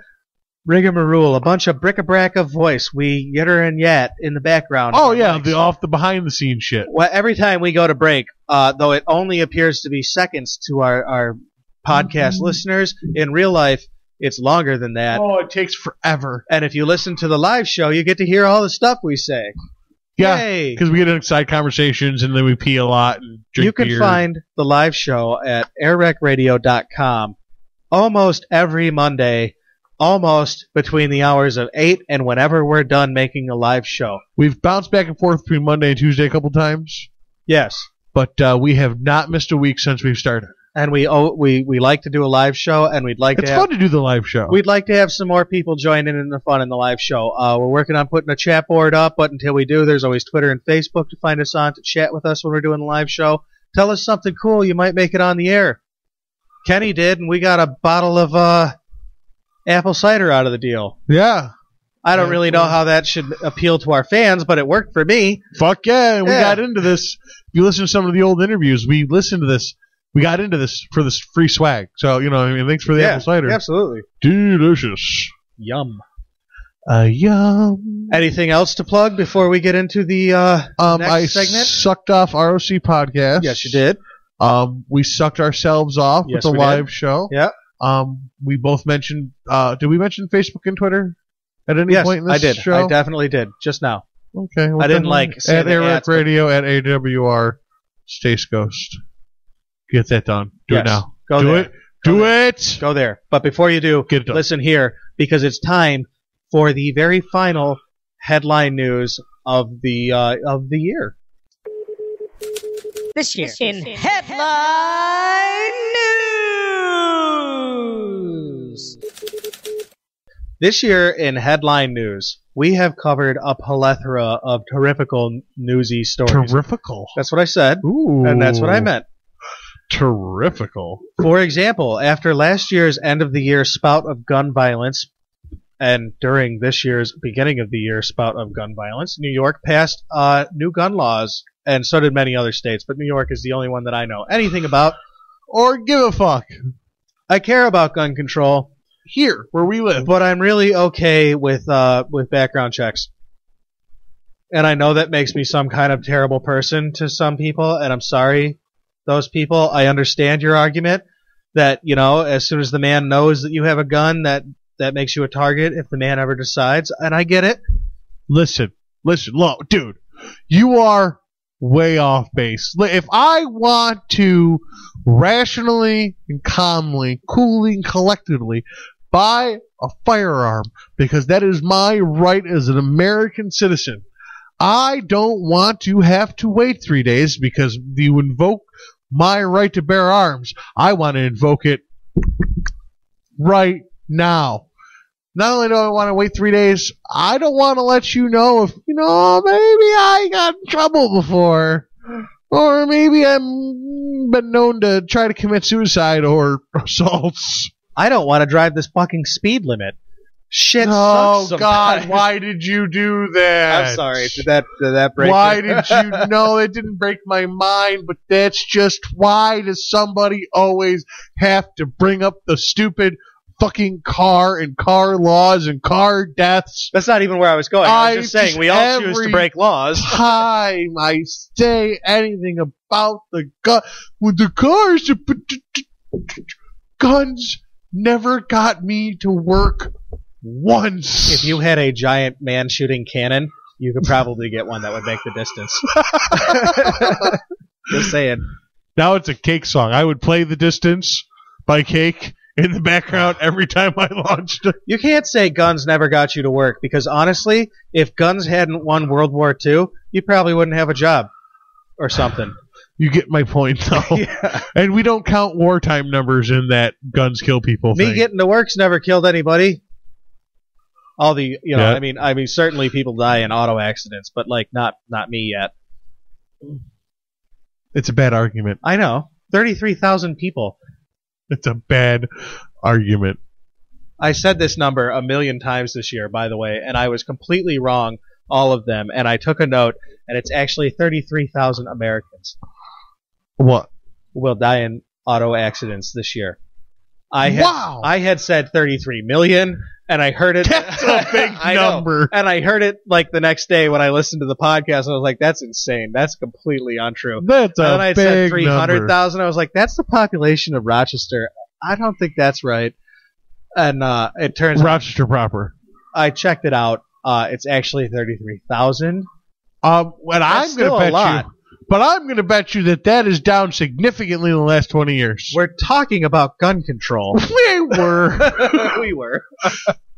rigmarole, a bunch of bric-a-brac of voice. We yitter and yat in the background. Oh, yeah, the behind-the-scenes shit. Well, every time we go to break, though it only appears to be seconds to our podcast listeners, in real life, it's longer than that. Oh, it takes forever. And if you listen to the live show, you get to hear all the stuff we say. Yeah, because we get into side conversations and then we pee a lot and drink You can beer. find the live show at airrecradio.com almost every Monday, almost between the hours of 8 and whenever we're done making a live show. We've bounced back and forth between Monday and Tuesday a couple times. Yes. But we have not missed a week since we've started. and we like to do a live show, and we'd like It's fun to do the live show. We'd like to have some more people join in the fun in the live show. We're working on putting a chat board up, but until we do, there's always Twitter and Facebook to find us on to chat with us when we're doing the live show. Tell us something cool. You might make it on the air. Kenny did, and we got a bottle of apple cider out of the deal. Yeah. I don't really know how that should appeal to our fans, but it worked for me. Fuck yeah. We got into this. If you listen to some of the old interviews, we listened to this. We got into this for this free swag. So, thanks for the apple cider. Absolutely. Delicious. Yum. Yum. Anything else to plug before we get into the next segment? I sucked off ROC podcast. Yes, you did. We sucked ourselves off with the live show. Yeah. We both mentioned. Did we mention Facebook and Twitter at any point in this show? I definitely did. Just now. Okay. Well, I didn't say at Eric Radio at AWR Stace Ghost. Get that done. Do it now. Do it. Go there. But before you do, listen here, because it's time for the very final headline news of the year. This year in headline news. This year in headline news, we have covered a plethora of terrifical newsy stories. Terrifical. That's what I said. Ooh. And that's what I meant. Terrifical. For example, after last year's end of the year spout of gun violence, and during this year's beginning of the year spout of gun violence, New York passed new gun laws, and so did many other states, but New York is the only one that I know anything about or give a fuck. I care about gun control here where we live, but I'm really okay with background checks. And I know that makes me some kind of terrible person to some people, and I'm sorry, those people. I understand your argument that, as soon as the man knows that you have a gun, that makes you a target if the man ever decides, and I get it. Listen, look, dude, you are way off base. If I want to rationally and calmly, coolly and collectively buy a firearm because that is my right as an American citizen, I don't want to have to wait 3 days because you invoke my right to bear arms. I want to invoke it right now. Not only do I want to wait 3 days, I don't want to let you know if, maybe I got in trouble before. Or maybe I'm been known to try to commit suicide or assaults. I don't want to drive this fucking speed limit. Shit sucks. Oh, God, why did you do that? I'm sorry. Did that break Why did you? No, it didn't break my mind, but that's just why does somebody always have to bring up the stupid fucking car and car laws and car deaths? That's not even where I was going. I was just saying we all choose to break laws. Time I say anything about the gun with the cars, guns never got me to work once. If you had a giant man shooting cannon, you could probably get one that would make the distance. Just saying. Now it's a Cake song. I would play The Distance by Cake in the background every time I launched it. You can't say guns never got you to work, because honestly, if guns hadn't won World War II, you probably wouldn't have a job or something. You get my point, though. Yeah. And we don't count wartime numbers in that guns kill people thing. Me getting to work's never killed anybody. All the, I mean, certainly people die in auto accidents, but not me yet. It's a bad argument. I know. 33,000 people. It's a bad argument. I said this number 1,000,000 times this year, by the way, and I was completely wrong, all of them, and I took a note, and it's actually 33,000 Americans. What? Will die in auto accidents this year. I had said 33 million, and I heard it. That's a big number. And I heard it the next day when I listened to the podcast, and I was like, that's insane. That's completely untrue. That's a big number. And then I said 300,000. I was like, that's the population of Rochester. I don't think that's right. And it turns Rochester proper. I checked it out. It's actually 33,000. I'm going to bet you. But I'm going to bet you that is down significantly in the last 20 years. We're talking about gun control. We were. We were.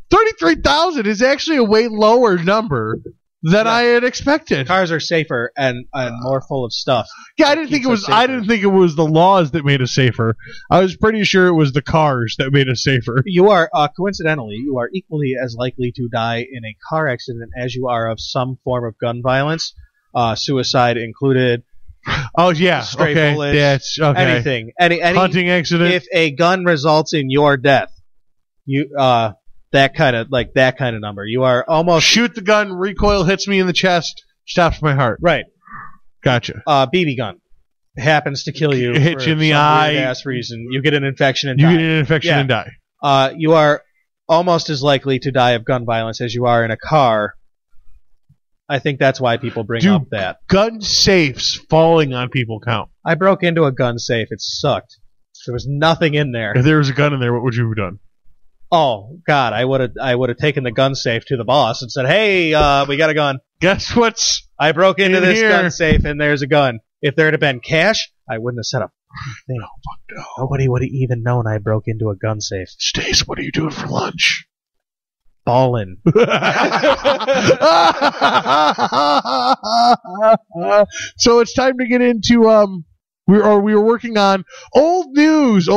33,000 is actually a way lower number than I had expected. Cars are safer and more full of stuff. Yeah, I didn't think it was the laws that made us safer. I was pretty sure it was the cars that made us safer. You are coincidentally, you are equally as likely to die in a car accident as you are of some form of gun violence, suicide included. Oh yeah, stray okay, bullets, that's okay. Anything, any hunting accident. If a gun results in your death, you that kind of number. You are almost shoot the gun, recoil hits me in the chest, stops my heart. Right. Gotcha. BB gun happens to kill you. Hit you in the eye. Ass reason. You get an infection and die. And die. You are almost as likely to die of gun violence as you are in a car. I think that's why people bring up that. Gun safes falling on people count. I broke into a gun safe. It sucked. There was nothing in there. If there was a gun in there, what would you have done? Oh God, I would have taken the gun safe to the boss and said, "Hey, we got a gun. Guess what's? I broke into in this here. Gun safe and there's a gun. If there had been cash, I wouldn't have set up. No, fuck no. Nobody would have even known I broke into a gun safe. Stace, what are you doing for lunch? Ballin'. So it's time to get into we were working on old news.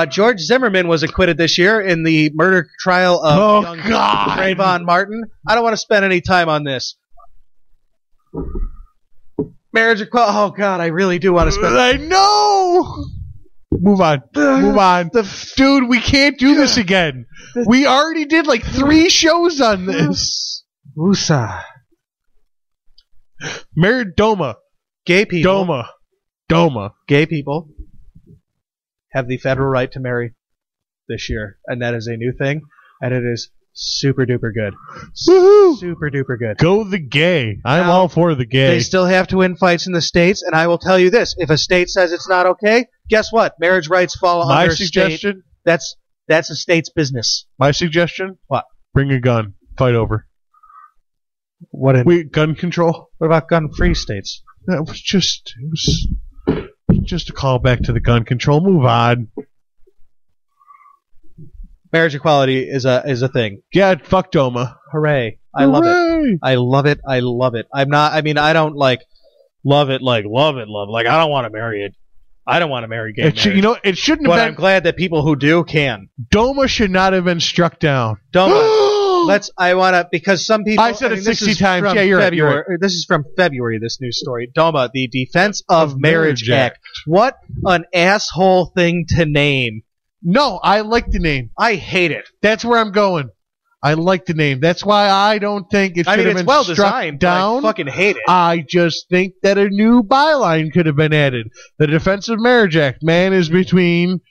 George Zimmerman was acquitted this year in the murder trial of young Trayvon Martin. I don't want to spend any time on this. Marriage equality. Oh God, I really do want to spend. I know. Move on. Dude, we can't do this again. We already did like 3 shows on this. Usa. Married Doma. Gay people. Doma. Gay people have the federal right to marry this year, and that is a new thing, and it is super duper good. Woohoo! Super duper good. Go the gay. I'm all for the gay. They still have to win fights in the states, and I will tell you this: if a state says it's not okay, guess what? Marriage rights fall under My suggestion? State. That's a state's business. My suggestion? What? Bring a gun. Fight over. Gun control? What about gun-free states? That was just a callback to the gun control. Move on. Marriage equality is a thing. Yeah, fuck Doma. Hooray. I love it. I love it. I don't love it. Like I don't want to marry it. I don't want to marry gay marriage. It shouldn't have been. But I'm glad that people who do can. Doma should not have been struck down. Doma. Because some people. I said it 60 times. Yeah, you're right. This is from February, this news story. Doma, the Defense of Marriage Act. What an asshole thing to name. No, I like the name. I hate it. That's where I'm going. I like the name. That's why I don't think it should have been well struck designed, down. I fucking hate it. I just think that a new byline could have been added. The Defense of Marriage Act. Man is between,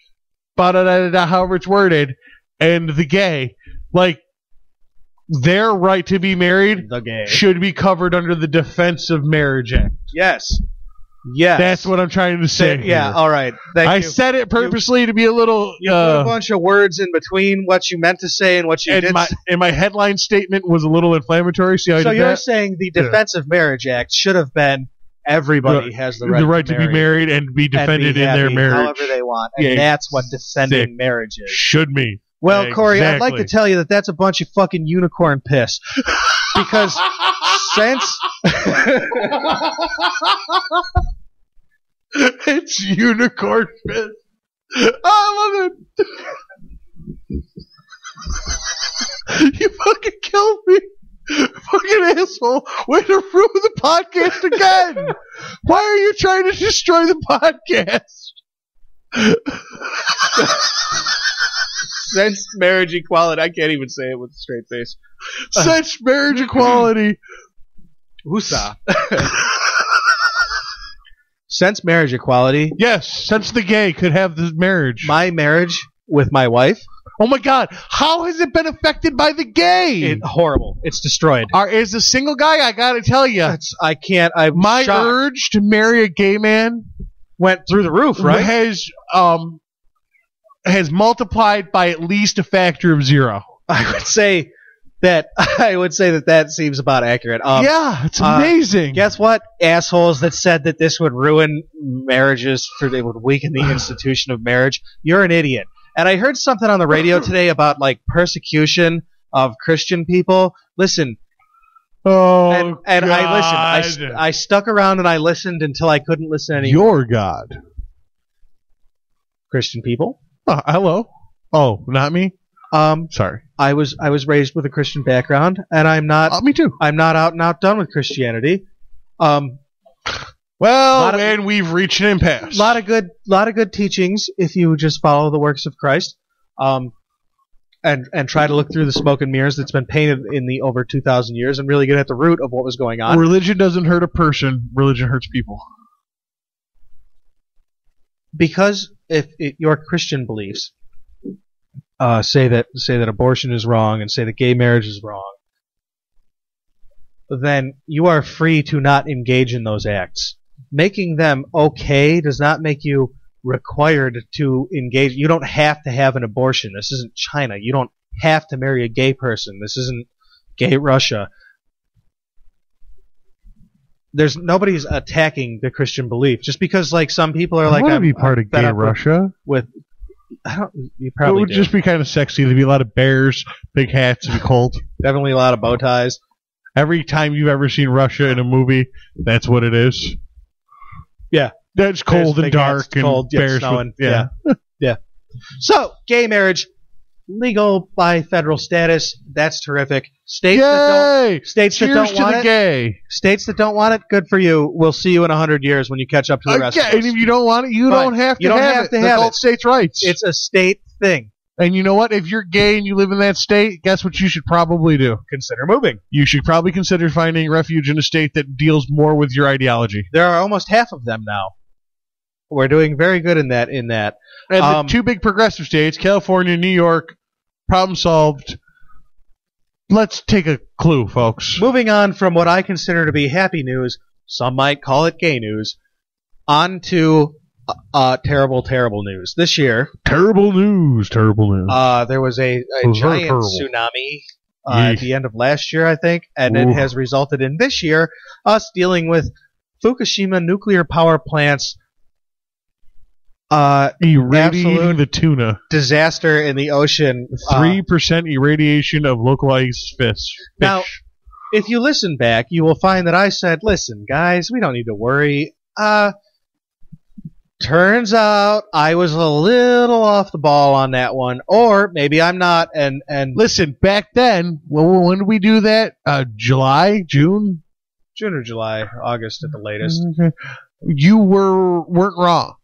however it's worded, and the gay. Like, their right to be married should be covered under the Defense of Marriage Act. Yes. That's what I'm trying to say. Yeah, all right. Thank you. Said it purposely to be a little... You put a bunch of words in between what you meant to say and what you did say. And my headline statement was a little inflammatory. See how I did you're that? saying the Defense of Marriage Act should have been everybody has the right to be married and be defended in their marriage. However they want. And that's what defending marriage is. Should be. Well, exactly. Corey, I'd like to tell you that that's a bunch of fucking unicorn piss. Because since... It's unicorn piss. I love it. You fucking killed me. Fucking asshole. Way to ruin the podcast again. Why are you trying to destroy the podcast? Since marriage equality, I can't even say it with a straight face. Since marriage equality. Woosah. Since marriage equality. Yes, since the gay could have the marriage. My marriage with my wife. Oh my God, how has it been affected by the gay? Horrible. It's destroyed. As a single guy, I gotta tell you. My urge to marry a gay man went through the roof, right? Has multiplied by at least a factor of 0. I would say that seems about accurate. Yeah, it's amazing. Guess what? Assholes that said that this would ruin marriages, they would weaken the institution of marriage. You're an idiot. And I heard something on the radio today about like persecution of Christian people. Listen, Oh, and God. I listened. I stuck around and I listened until I couldn't listen anymore. Your God. Christian people. Hello. Oh, not me. Sorry. I was raised with a Christian background, and I'm not. Me too. I'm not out and out done with Christianity. Well, man, we've reached an impasse. Lot of good teachings if you just follow the works of Christ, and try to look through the smoke and mirrors that's been painted in the over 2,000 years and really get at the root of what was going on. Religion doesn't hurt a person. Religion hurts people. Because if your Christian beliefs say that abortion is wrong and say that gay marriage is wrong, then you are free to not engage in those acts. Making them okay does not make you required to engage. You don't have to have an abortion. This isn't China. You don't have to marry a gay person. This isn't gay Russia. Nobody's attacking the Christian belief just because like some people are like, I want to be part of gay Russia. You probably it would just be kind of sexy. There'd be a lot of bears, big hats, and cold. Definitely a lot of bow ties. Every time you've ever seen Russia in a movie, that's what it is. Yeah. That's cold and dark and cold, bears. Snowing. Yeah. Yeah. So, gay marriage, legal by federal status. That's terrific. States that don't want it. Gay. States that don't want it, good for you. We'll see you in 100 years when you catch up to the rest of us. And if you don't want it, you don't have to have it. It's called states' rights. It's a state thing. And you know what? If you're gay and you live in that state, guess what you should probably do? Consider moving. You should probably consider finding refuge in a state that deals more with your ideology. There are almost half of them now. We're doing very good in that. And the two big progressive states, California and New York, problem solved. Let's take a clue, folks. Moving on from what I consider to be happy news, some might call it gay news, on to terrible, terrible news. This year... Terrible news. There was a giant tsunami at the end of last year, I think, and it has resulted in this year us dealing with Fukushima nuclear power plants irradiating the tuna. Disaster in the ocean. 3% irradiation of localized fish. Now, if you listen back, you will find that I said, listen, guys, we don't need to worry. Turns out I was a little off the ball on that one, or maybe I'm not. And listen, back then, when did we do that? July, June or July, August at the latest. Okay. You weren't wrong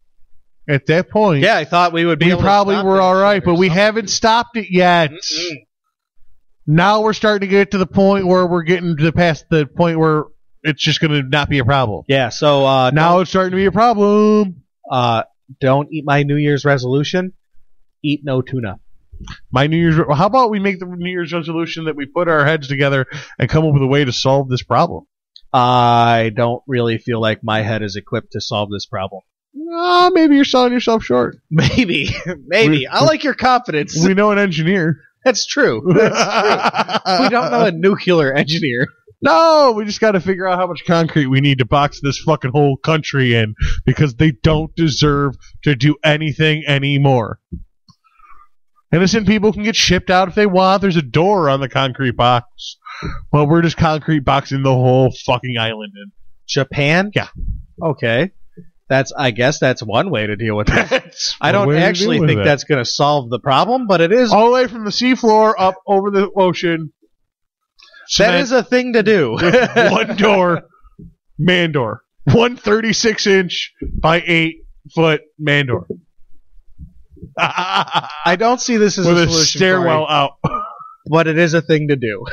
at that point. Yeah, I thought we would be. We probably were all right, but we haven't stopped it yet. Mm-mm. Now we're starting to get to the point where we're getting to past the point where it's just going to not be a problem. Yeah. So now it's starting to be a problem. Don't eat my New Year's resolution. Eat no tuna. My New Year's. How about we make the New Year's resolution that we put our heads together and come up with a way to solve this problem? I don't really feel like my head is equipped to solve this problem. Maybe you're selling yourself short. Maybe. I like your confidence. We know an engineer. That's true. We don't know a nuclear engineer. No, we just got to figure out how much concrete we need to box this fucking whole country in because they don't deserve to do anything anymore. Innocent people can get shipped out if they want. There's a door on the concrete box. Well, we're just concrete boxing the whole fucking island in. Japan? Yeah. Okay. I guess that's one way to deal with it. I don't actually think that's going to solve the problem, but it is. All the way from the seafloor up over the ocean. That is a thing to do. One door, man door. 136-inch by 8-foot man door. I don't see this as with a solution. A stairwell out. But it is a thing to do.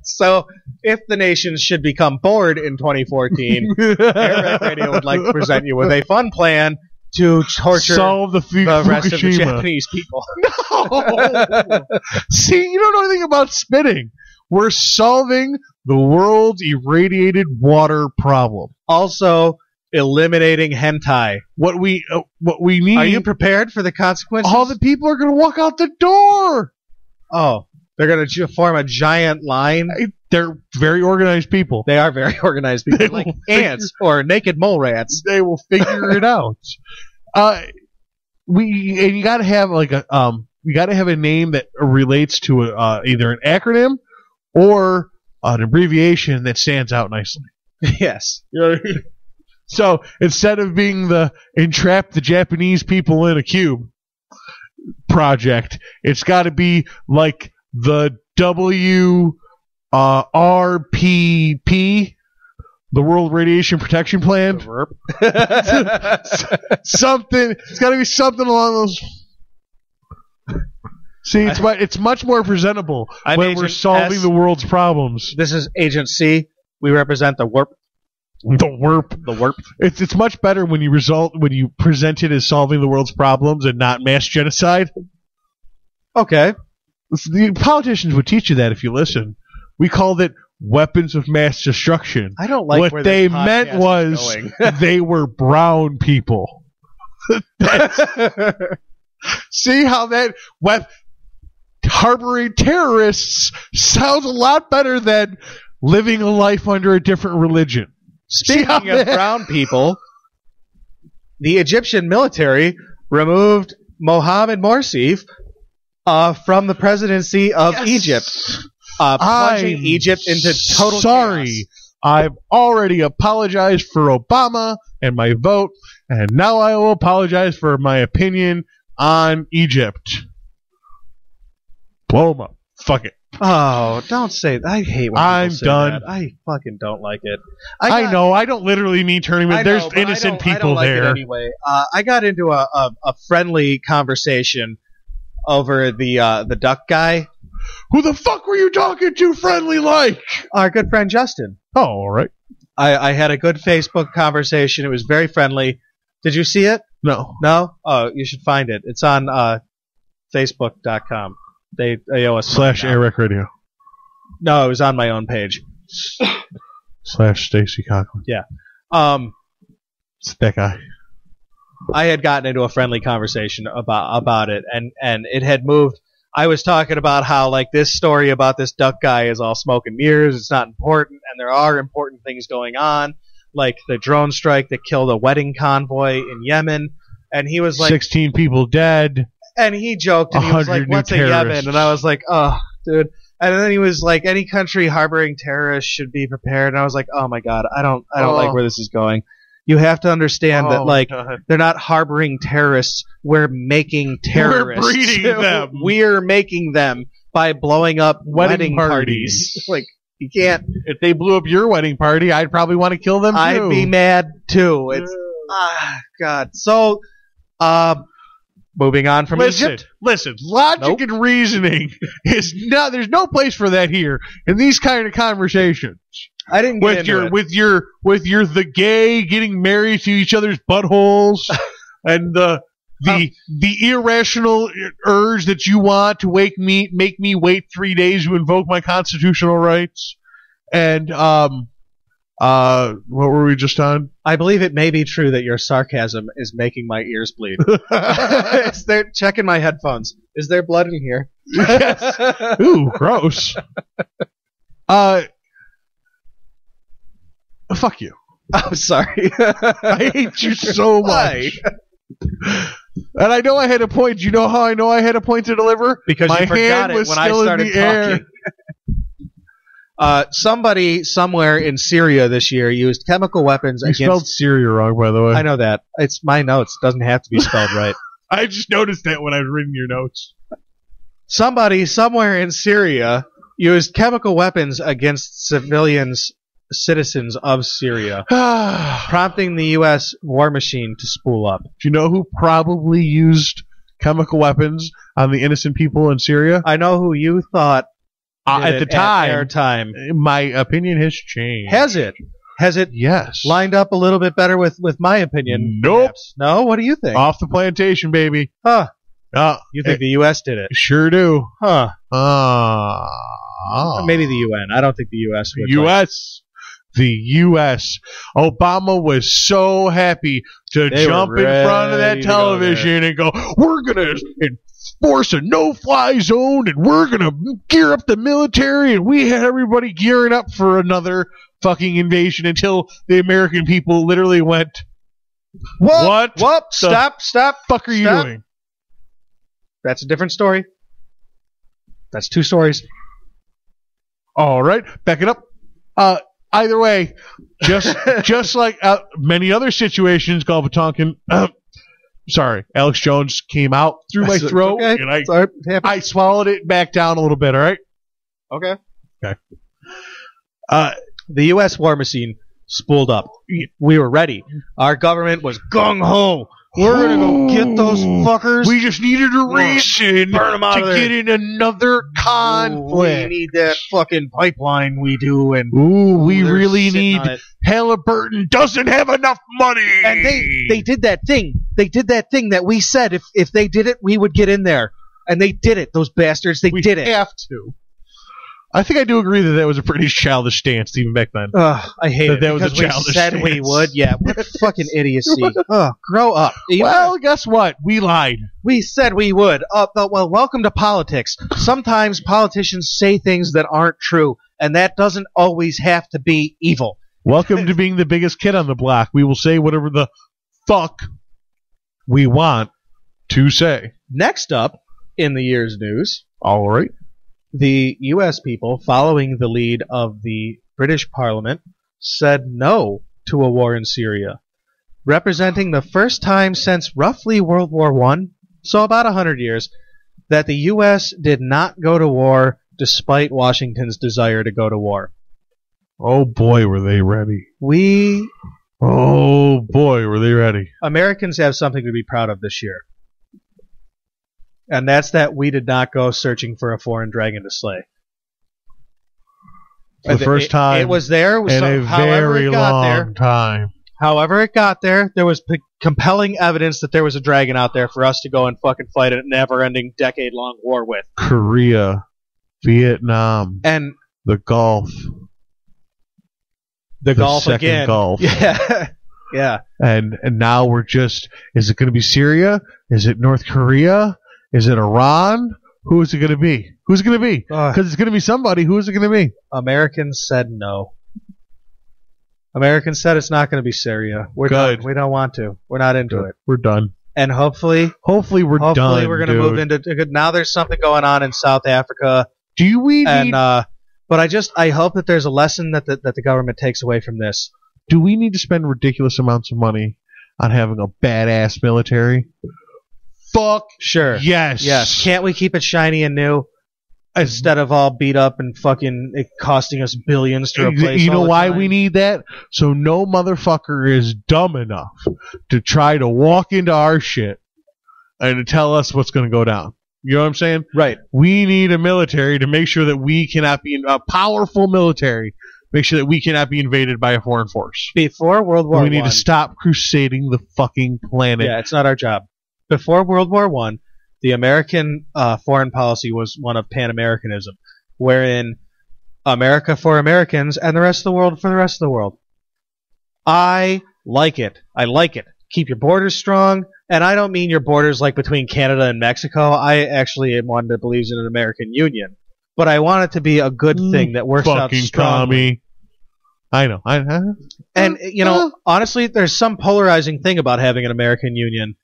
So, if the nations should become bored in 2014, Air Radio would like to present you with a fun plan to solve the rest of the Japanese people. No! See, you don't know anything about spitting. We're solving the world's irradiated water problem. Also, eliminating hentai. What we need. Are you prepared for the consequences? All the people are going to walk out the door. Oh, they're going to form a giant line. They're very organized people. They are very organized people, like ants or naked mole rats. They will figure it out. And you got to have like a you got to have a name that relates to either an acronym or an abbreviation that stands out nicely. Yes. You know what I mean? So instead of being the entrap the Japanese people in a cube project, it's got to be like the WRPP, the World Radiation Protection Plan. Something. It's got to be something along those. See, it's much more presentable when we're solving the world's problems. This is Agent C. We represent the WRP. The WRP. It's much better when you present it as solving the world's problems and not mass genocide. Okay. The politicians would teach you that if you listen. We called it weapons of mass destruction. I don't like what they meant was they were brown people. See how that harboring terrorists sounds a lot better than living a life under a different religion. Speaking of brown people, the Egyptian military removed Mohamed Morsi from the presidency of Egypt, plunging Egypt into total chaos. I've already apologized for Obama and my vote, and now I will apologize for my opinion on Egypt. Blow them up. Fuck it. Oh, don't say that. I hate when I'm people say done. that. I fucking don't like it. I know. I don't literally mean turning them. There's innocent people like there. It anyway, I got into a friendly conversation over the duck guy. Who the fuck were you talking to friendly like? Our good friend Justin. Oh, all right. I had a good Facebook conversation. It was very friendly. Did you see it? No. No? Oh, you should find it. It's on Facebook.com. They owe us / Eric Radio. No, it was on my own page. / Stacy Conklin. Yeah. It's that guy. I had gotten into a friendly conversation about it, and it had moved. I was talking about how like this story about this duck guy is all smoke and mirrors. It's not important, and there are important things going on, like the drone strike that killed a wedding convoy in Yemen. And he was like, 16 people dead. And he joked, and he was like, "What's a Yemen?" And I was like, "Oh, dude." And then he was like, "Any country harboring terrorists should be prepared." And I was like, "Oh my god, I don't like where this is going." You have to understand that, like, they're not harboring terrorists. We're making terrorists. We're breeding them. We're making them by blowing up wedding parties. Like, you can't. If they blew up your wedding party, I'd probably want to kill them too. I'd be mad too. It's God. So, moving on from Egypt. Listen, logic and reasoning is not. There's no place for that here in these kind of conversations. I didn't get with your the gay getting married to each other's buttholes and the irrational urge that you want to make me wait 3 days to invoke my constitutional rights. And what were we just on? I believe it may be true that your sarcasm is making my ears bleed. They're checking my headphones. Is there blood in here? Yes. Ooh, gross. Fuck you. I'm sorry. I hate you so much. And I know I had a point. You know how I know I had a point to deliver? Because my you forgot hand it was when I still started in the talking. Somebody somewhere in Syria this year used chemical weapons You against... spelled Syria wrong, by the way. I know that. It's my notes. It doesn't have to be spelled right. I just noticed that when I was reading your notes. Somebody somewhere in Syria used chemical weapons against citizens of Syria, prompting the U.S. war machine to spool up. Do you know who probably used chemical weapons on the innocent people in Syria? I know who you thought at the time. At their time. My opinion has changed. Has it? Has it Yes. lined up a little bit better with my opinion? Nope. Perhaps? No? What do you think? Off the plantation, baby. Huh. You think the U.S. did it? Sure do. Huh. Oh. Maybe the UN. I don't think the U.S. would. U.S. The U.S. Obama was so happy to jump in front of that television and go, we're going to enforce a no-fly zone and we're going to gear up the military, and we had everybody gearing up for another fucking invasion until the American people literally went, what? Stop. Fuck are you doing? That's a different story. That's 2 stories. All right, back it up. Either way, just like many other situations, Galbatonkin. Sorry, Alex Jones came out through my throat, okay. and I swallowed it back down a little bit. All right. Okay. Okay. The U.S. war machine spooled up. We were ready. Our government was gung-ho. We're going to go get those fuckers. We just needed a reason burn 'em out to of there. get in another conflict. We need that fucking pipeline we do. And we they're really sitting need on it. Halliburton doesn't have enough money. And they did that thing. They did that thing that we said if they did it, we would get in there. And they did it, those bastards. They did it. We have to. I think I do agree that was a pretty childish stance even back then. I hate it. That was a because we childish said stance. we would. Yeah, what fucking idiocy. Grow up. Well, guess what? We lied. We said we would. Well, welcome to politics. Sometimes politicians say things that aren't true, and that doesn't always have to be evil. Welcome to being the biggest kid on the block. We will say whatever the fuck we want to say. Next up in the year's news, All right. the U.S. people, following the lead of the British Parliament, said no to a war in Syria, representing the first time since roughly World War I, so about 100 years, that the U.S. did not go to war despite Washington's desire to go to war. Oh boy, were they ready. Oh boy, were they ready. Americans have something to be proud of this year. And that's that we did not go searching for a foreign dragon to slay. For the first time it was there. in a very long time. However it got there, there was compelling evidence that there was a dragon out there for us to go and fucking fight a never-ending, decade-long war with. Korea, Vietnam, And the Gulf. the Gulf second again. Gulf. Yeah. Yeah. And now we're just, is it going to be Syria? Is it North Korea? Is it Iran? Who is it going to be? Who's it going to be? Because it's going to be somebody. Who is it going to be? Americans said no. Americans said it's not going to be Syria. We're Good. done. We don't want to. We're not into it. We're done. And hopefully we're done. We're going to move into. Now there's something going on in South Africa. Do we need? And but I hope that there's a lesson that the government takes away from this. Do we need to spend ridiculous amounts of money on having a badass military? Fuck Sure. yes. Can't we keep it shiny and new instead of all beat up and fucking it costing us billions to replace? You know all the why time? we need that? So no motherfucker is dumb enough to try to walk into our shit and to tell us what's going to go down. You know what I'm saying? Right. We need a military to make sure that we cannot be a powerful military. Make sure that we cannot be invaded by a foreign force. Before World War We need I, to stop crusading the fucking planet. Yeah, it's not our job. Before World War I, the American foreign policy was one of Pan-Americanism, wherein America for Americans and the rest of the world for the rest of the world. I like it. Keep your borders strong, and I don't mean your borders like between Canada and Mexico. I actually am one that believes in an American Union. But I want it to be a good thing that works out Fucking strongly. commie. I know. And, honestly, there's some polarizing thing about having an American Union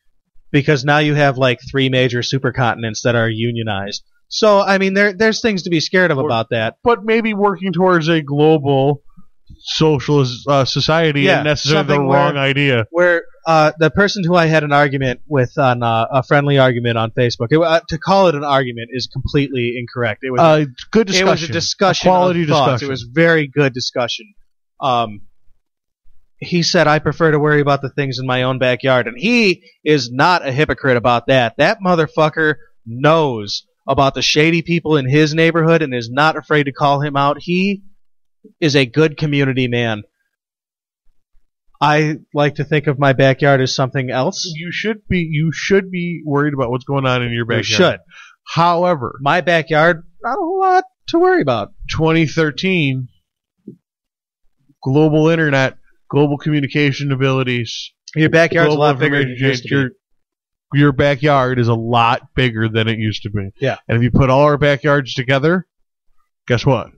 because now you have, 3 major supercontinents that are unionized. So, I mean, there's things to be scared of about that. But maybe working towards a global socialist society isn't necessarily the wrong idea. Where the person who I had an argument with on a friendly argument on Facebook, to call it an argument is completely incorrect. It was good discussion. It was a discussion, quality of thoughts. discussion. It was very good discussion. He said, I prefer to worry about the things in my own backyard. And he is not a hypocrite about that. That motherfucker knows about the shady people in his neighborhood and is not afraid to call him out. He is a good community man. I like to think of my backyard as something else. You should be worried about what's going on in your backyard. You should. However, My backyard, not a whole lot to worry about. 2013, global internet, global communication abilities. Your backyard's a global lot bigger than it information used to be. Your backyard is a lot bigger than it used to be. Yeah. And if you put all our backyards together, guess what?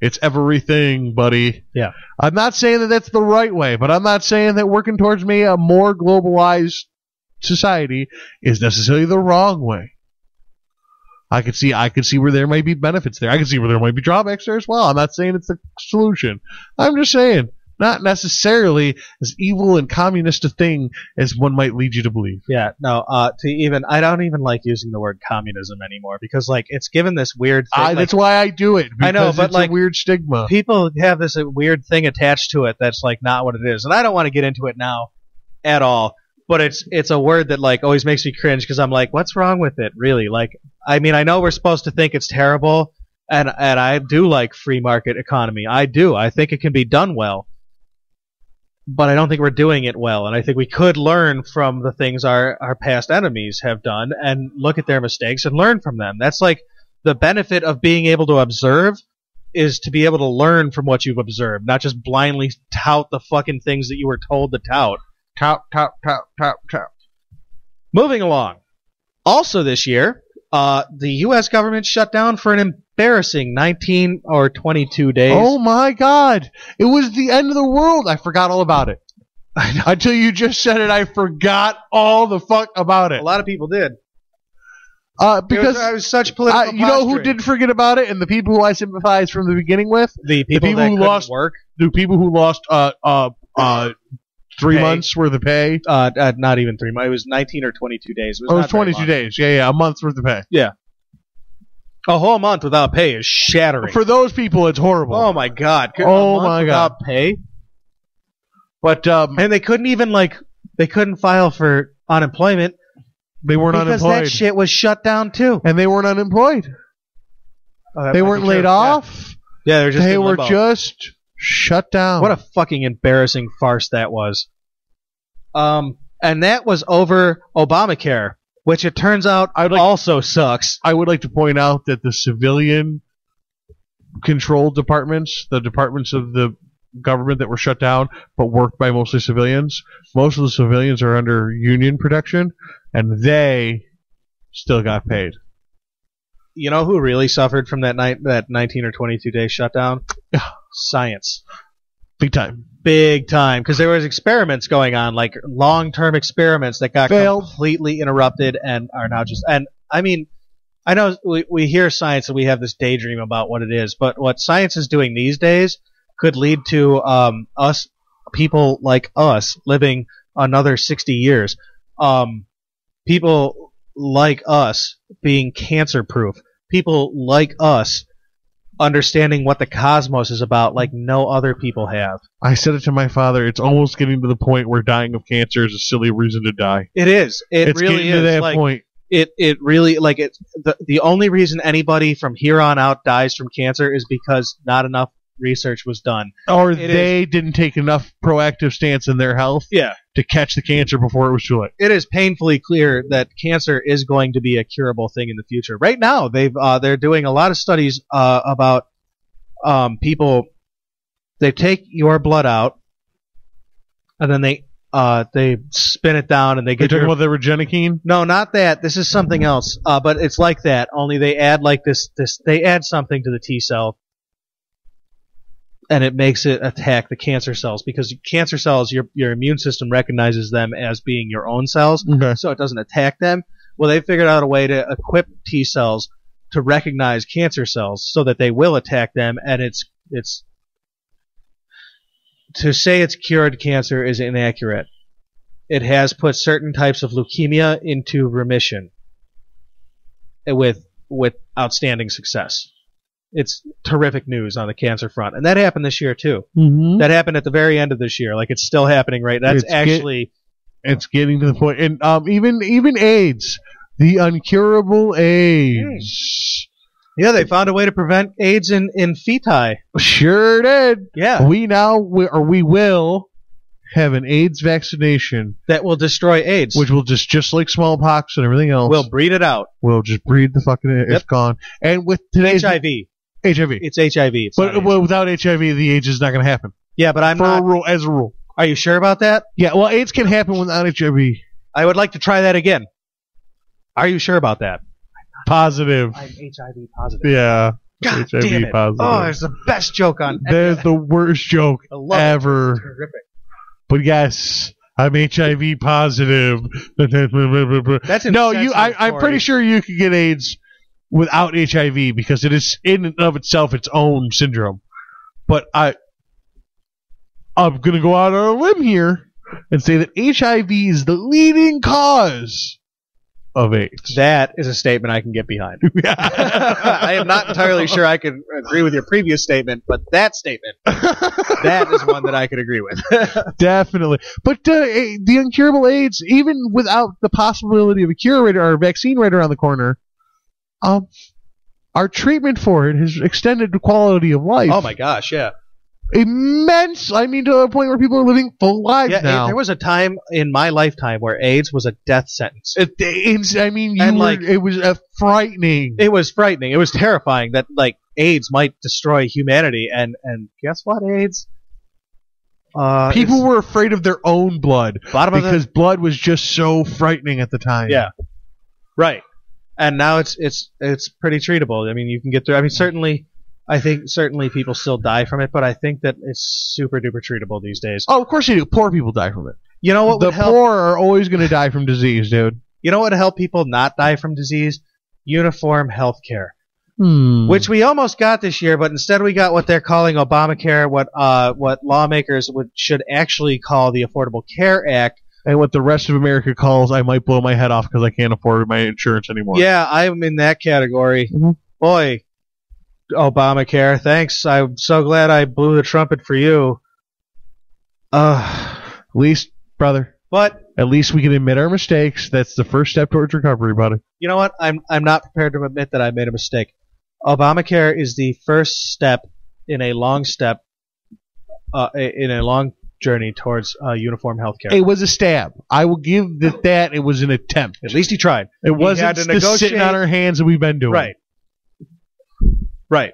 It's everything, buddy. Yeah. I'm not saying that that's the right way, but I'm not saying that working towards a more globalized society is necessarily the wrong way. I could see where there might be benefits there. I could see where there might be drawbacks there as well. I'm not saying it's the solution. I'm just saying not necessarily as evil and communist a thing as one might lead you to believe. Yeah, no. I don't even like using the word communism anymore because like it's given this weird thing. That's why I do it. I know, but it's like a weird stigma. People have this weird thing attached to it that's like not what it is, and I don't want to get into it now at all. But it's a word that like always makes me cringe because I'm like, what's wrong with it? Really? Like, I mean, I know we're supposed to think it's terrible, and I do like free market economy. I do. I think it can be done well. But I don't think we're doing it well, and I think we could learn from the things our past enemies have done and look at their mistakes and learn from them. That's like the benefit of being able to observe is to be able to learn from what you've observed, not just blindly tout the fucking things that you were told to tout. Tout. Moving along. Also this year, the U.S. government shut down for an embarrassing 19 or 22 days. Oh my God! It was the end of the world. I forgot all about it. Until you just said it, I forgot all the fuck about it. A lot of people did. Because I was such political. You know who did forget about it, and the people who I sympathized from the beginning with, the people that who lost work, the people who lost 3 months worth of pay. Not even 3 months. It was 19 or 22 days. It was 22 days. Yeah, a month's worth of pay. Yeah. A whole month without pay is shattering. For those people, it's horrible. Oh my God. Oh my God. Without pay. But and they couldn't even they couldn't file for unemployment. They weren't unemployed. Because that shit was shut down too. And they weren't unemployed. They weren't laid off. Yeah, they were just shut down. What a fucking embarrassing farce that was. And that was over Obamacare, which it turns out also sucks. I would like to point out that the civilian controlled departments, the departments of the government that were shut down but worked by mostly civilians, most of the civilians are under union protection, and they still got paid. You know who really suffered from that 19 or 22 day shutdown? Science. Big time. Big time. Because there was experiments going on, like long-term experiments that got completely interrupted and are now just... And, I mean, I know we hear science and we have this daydream about what it is, but what science is doing these days could lead to us, people like us, living another 60 years. People like us being cancer-proof. People like us understanding what the cosmos is about like no other people have. I said it to my father. It's almost getting to the point where dying of cancer is a silly reason to die. It is. It's really getting to that point. It really, like, it's the only reason anybody from here on out dies from cancer is because not enough research was done. Or they didn't take enough proactive stance in their health to catch the cancer before it was too late. It is painfully clear that cancer is going to be a curable thing in the future. Right now, they're doing a lot of studies about people. They take your blood out, and then they spin it down, and they get. You're talking about the Regenikine? No, not that. This is something else. But it's like that. Only they add like this. They add something to the T cell. And it makes it attack the cancer cells because cancer cells, your immune system recognizes them as being your own cells, so it doesn't attack them. Well, they figured out a way to equip T cells to recognize cancer cells so that they will attack them, and it's to say it's cured cancer is inaccurate. It has put certain types of leukemia into remission with outstanding success. It's terrific news on the cancer front. And that happened this year, too. Mm-hmm. That happened at the very end of this year. Like, it's still happening right now. It's getting to the point. And even AIDS. The uncurable AIDS. Yeah, they found a way to prevent AIDS in feti. Sure did. Yeah. We will have an AIDS vaccination. That will destroy AIDS. Which will just like smallpox and everything else. We'll breed it out. We'll just breed the fucking... It's gone. And with today's... HIV. It's HIV. But without HIV, the AIDS is not going to happen. Yeah, but I'm not... As a rule. Are you sure about that? Yeah, well, AIDS can happen without HIV. I would like to try that again. Are you sure about that? Positive. I'm HIV positive. Yeah. God HIV damn it. positive. Oh, it's the best joke on... There's the worst joke ever. It's terrific. But yes, I'm HIV positive. That's no, I'm pretty sure you could get AIDS without HIV because it is in and of itself its own syndrome. But I'm going to go out on a limb here and say that HIV is the leading cause of AIDS. That is a statement I can get behind. I am not entirely sure I can agree with your previous statement, but that statement, that is one that I could agree with. Definitely. But the incurable AIDS, even without the possibility of a cure or a vaccine right around the corner, our treatment for it has extended the quality of life. Oh my gosh, yeah. Immense. I mean, to a point where people are living full lives now. There was a time in my lifetime where AIDS was a death sentence. It was frightening. It was frightening. It was terrifying that like AIDS might destroy humanity. And guess what, AIDS? People were afraid of their own blood because blood was just so frightening at the time. Yeah, right. And now it's pretty treatable. I mean, you can get through. I mean, I think certainly people still die from it, but I think that it's super duper treatable these days. Oh, of course you do. Poor people die from it. You know what would help? The poor are always going to die from disease, dude. You know what would help people not die from disease? Uniform health care. Which we almost got this year, but instead we got what they're calling Obamacare, what lawmakers should actually call the Affordable Care Act. And what the rest of America calls, I might blow my head off because I can't afford my insurance anymore. Yeah, I'm in that category. Mm-hmm. Boy, Obamacare, thanks. I'm so glad I blew the trumpet for you. At least, brother. But at least we can admit our mistakes. That's the first step towards recovery, buddy. You know what? I'm not prepared to admit that I made a mistake. Obamacare is the first step in a long journey towards uniform health care. It was a stab. I will give that it was an attempt. At least he tried. It wasn't just sitting on our hands that we've been doing. Right.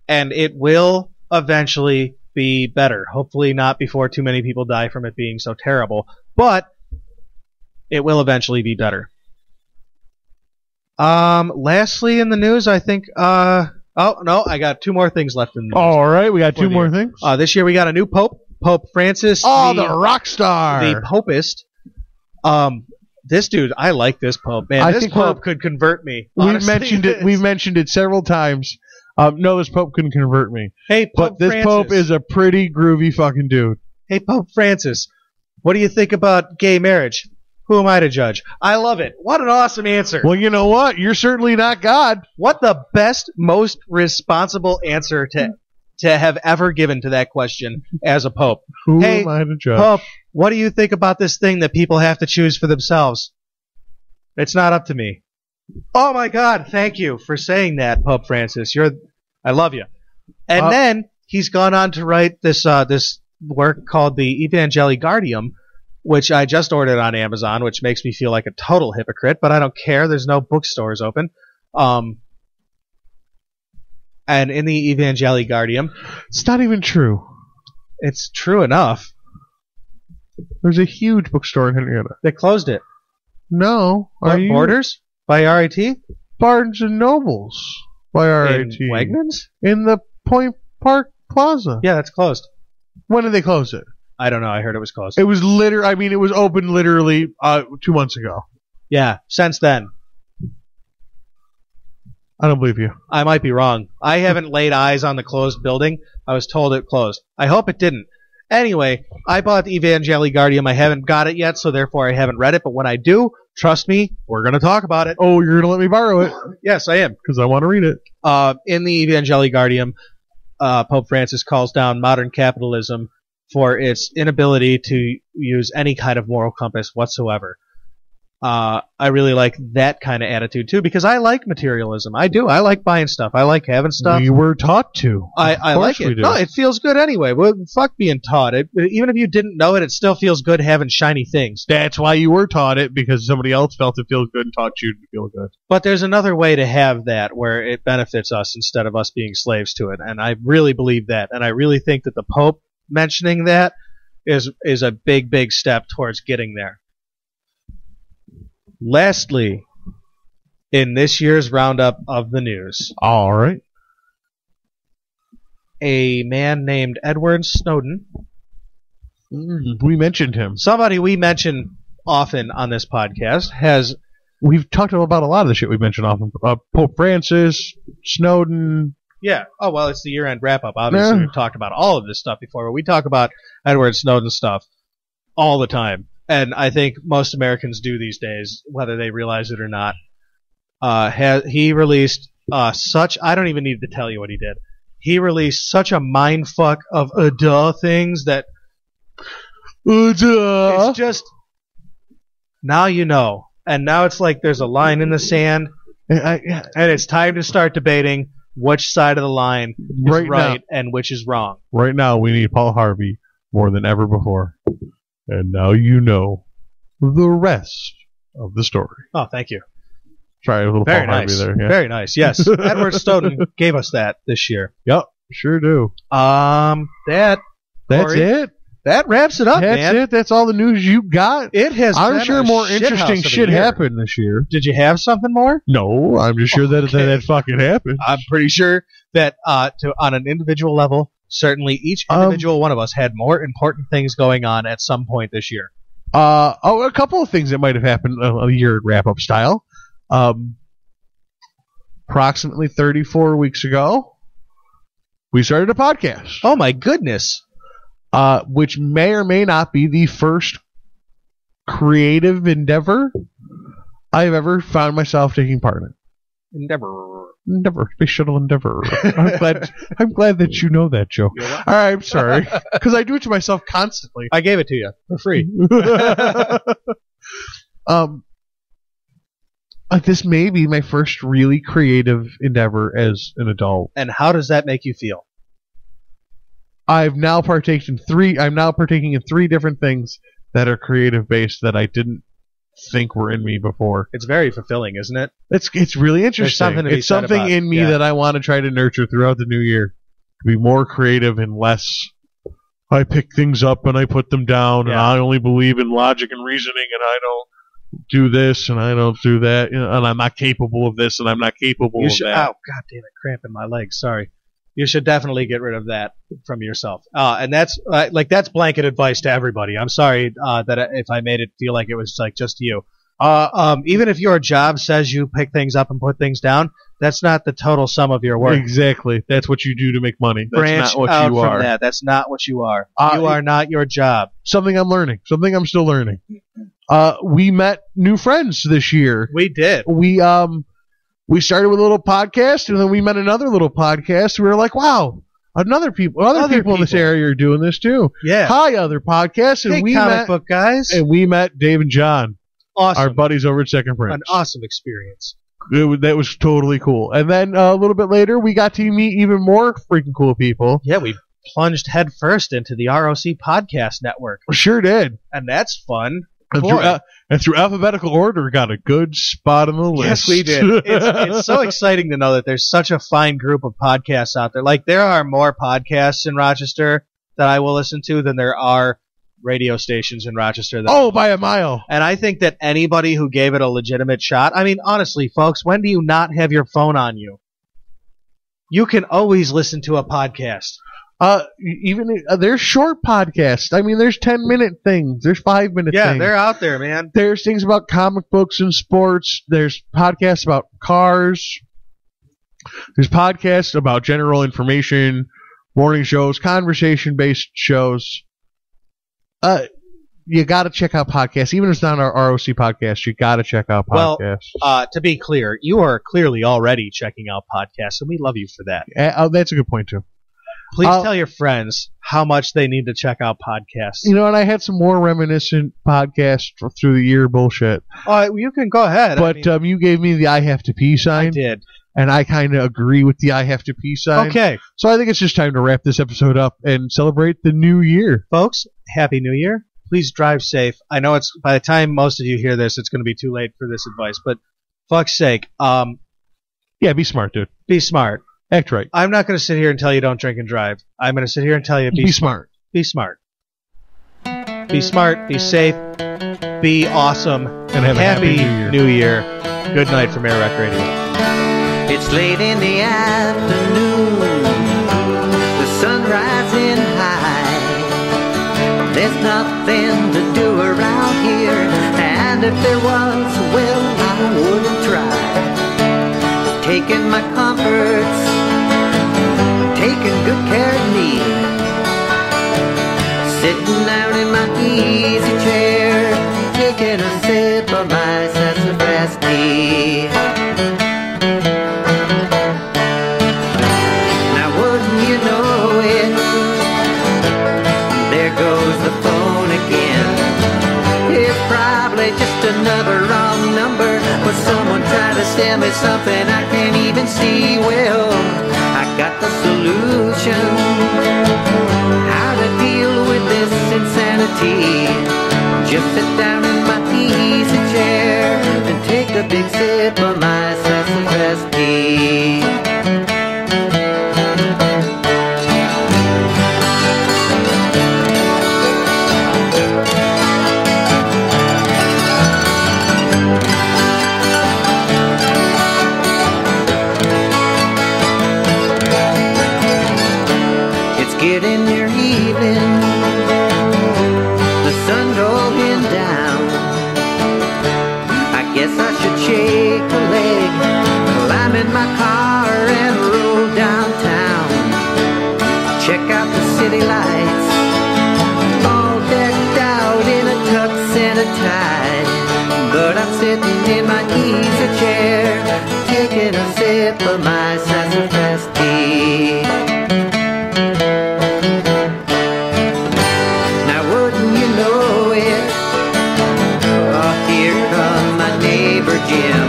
And it will eventually be better. Hopefully not before too many people die from it being so terrible. But it will eventually be better. Lastly in the news, I think... oh, no, I got two more things left in the news. All right, we got two more things. This year we got a new pope. Pope Francis. Oh, the rock star. The popist. This dude, I like this pope, man. This pope could convert me. We've mentioned it several times. No, this pope couldn't convert me. Hey, Pope This Francis. pope is a pretty groovy fucking dude. Hey, Pope Francis, what do you think about gay marriage? Who am I to judge? I love it. What an awesome answer. Well, you know what? You're certainly not God. What the best, most responsible answer to have ever given to that question as a pope. Who am I to judge? Pope, what do you think about this thing that people have to choose for themselves? It's not up to me. Oh my God, thank you for saying that, Pope Francis. I love you. And then he's gone on to write this work called the Evangeligardium, which I just ordered on Amazon, which makes me feel like a total hypocrite, but I don't care. There's no bookstores open. And in the Evangeligardium... It's not even true. It's true enough. There's a huge bookstore in Henrietta. They closed it. No. Borders? By RIT? Barnes & Nobles. By RIT. In Wegmans? In the Point Park Plaza. Yeah, that's closed. When did they close it? I don't know. I heard it was closed. It was it was open literally 2 months ago. Yeah, since then. I don't believe you. I might be wrong. I haven't laid eyes on the closed building. I was told it closed. I hope it didn't. Anyway, I bought the Evangeligardium. I haven't got it yet, so therefore I haven't read it. But when I do, trust me, we're going to talk about it. Oh, you're going to let me borrow it? Yes, I am. Because I want to read it. In the Evangeligardium, Pope Francis calls down modern capitalism for its inability to use any kind of moral compass whatsoever. I really like that kind of attitude too, because I like materialism. I do. I like buying stuff. I like having stuff. We were taught to. I like it. No, it feels good anyway. Well, fuck being taught. Even if you didn't know it, it still feels good having shiny things. That's why you were taught it, because somebody else felt it feels good and taught you to feel good. But there's another way to have that where it benefits us instead of us being slaves to it, and I really believe that, and I really think that the Pope mentioning that is a big, big step towards getting there. Lastly, in this year's roundup of the news, all right, a man named Edward Snowden. We mentioned him. Somebody we mention often on this podcast has we've talked about a lot of the shit we mentioned off of Pope Francis, Snowden. Yeah. Oh, well, it's the year-end wrap-up. Obviously, we've talked about all of this stuff before, but we talk about Edward Snowden stuff all the time. And I think most Americans do these days, whether they realize it or not. He released such... I don't even need to tell you what he did. He released such a mindfuck of things that... It's just... Now you know. And now it's like there's a line in the sand, and it's time to start debating which side of the line is right and which is wrong. Right now, we need Paul Harvey more than ever before. And now you know the rest of the story. Oh, thank you. Sorry, a little Very Paul nice. Harvey there. Yeah. Very nice. Yes, Edward Snowden gave us that this year. Yep, sure do. That's Corey, it. That wraps it up, That's man. it. That's all the news you got. It has. I'm been sure a more shithouse interesting of a shit year. happened this year. Did you have something more? No, I'm just sure that fucking happened. I'm pretty sure that on an individual level, certainly each individual one of us had more important things going on at some point this year. A couple of things that might have happened a year wrap-up style. Approximately 34 weeks ago, we started a podcast. Oh my goodness. Which may or may not be the first creative endeavor I've ever found myself taking part in. Endeavor, Space Shuttle Endeavor. I'm glad that you know that joke. All right, I'm sorry, because I do it to myself constantly. I gave it to you for free. This may be my first really creative endeavor as an adult. And how does that make you feel? I'm now partaking in three different things that are creative based that I didn't think were in me before. It's very fulfilling, isn't it? It's really interesting. It's something in me that I want to try to nurture throughout the new year. To be more creative and less I pick things up and I put them down and I only believe in logic and reasoning and I don't do this and I don't do that, and I'm not capable of this and I'm not capable of that. Oh, god damn it, cramp in my legs. Sorry. You should definitely get rid of that from yourself. And that's that's blanket advice to everybody. I'm sorry that if I made it feel like it was like just you. Even if your job says you pick things up and put things down, that's not the total sum of your work. Exactly. That's what you do to make money. That's Branch not what out you from are. that. That's not what you are. You are not your job. Something I'm learning. Something I'm still learning. We met new friends this year. We did. We started with a little podcast, and then we met another little podcast. We were like, wow, other people in this area are doing this too. Yeah. Hi, other podcasts. And we comic book guys. And we met Dave and John. Awesome. Our buddies over at Second Prince. An awesome experience. That was totally cool. And then a little bit later, we got to meet even more freaking cool people. Yeah, we plunged headfirst into the ROC Podcast Network. Sure did. And that's fun. And through alphabetical order, got a good spot on the list. Yes, we did. It's so exciting to know that there's such a fine group of podcasts out there. Like, there are more podcasts in Rochester that I will listen to than there are radio stations in Rochester. By a mile. And I think that anybody who gave it a legitimate shot, I mean, honestly, folks, when do you not have your phone on you? You can always listen to a podcast. Even there's short podcasts. I mean, there's 10-minute things. There's 5-minute things. Yeah, they're out there, man. There's things about comic books and sports. There's podcasts about cars. There's podcasts about general information, morning shows, conversation-based shows. You got to check out podcasts. Even if it's not our ROC podcast, you got to check out podcasts. Well, to be clear, you are clearly already checking out podcasts, and we love you for that. That's a good point, too. Please tell your friends how much they need to check out podcasts. You know, and I had some more reminiscent podcasts through the year bullshit. You can go ahead. But you gave me the I have to pee sign. I did. And I kind of agree with the I have to pee sign. Okay. So I think it's just time to wrap this episode up and celebrate the new year. Folks, Happy New Year. Please drive safe. I know it's by the time most of you hear this, it's going to be too late for this advice, but fuck's sake. Yeah, be smart, dude. Be smart. Act right. I'm not going to sit here and tell you don't drink and drive. I'm going to sit here and tell you be smart. Be smart. Be smart. Be safe. Be awesome. And have a happy New Year. Good night from Air Rec Radio. It's late in the afternoon. The sun rising high. There's nothing to do around here. And if there was, well, I taking my comforts, taking good care of me. Sitting down in my easy chair, taking a sip of my sassafras tea. Now wouldn't you know it, there goes the phone again. It's probably just another wrong number, but someone trying to sell me something I can't even see. Well, I got the solution, how to deal with this insanity. Just sit down in my easy chair and take a big sip of my sassafras tea. Getting near evening, the sun going down. I guess I should shake a leg, climb in my car and roll downtown. Check out the city lights, all decked out in a tux and a tie. But I'm sitting in my easy chair, taking a sip of my sassafras tea. Jim.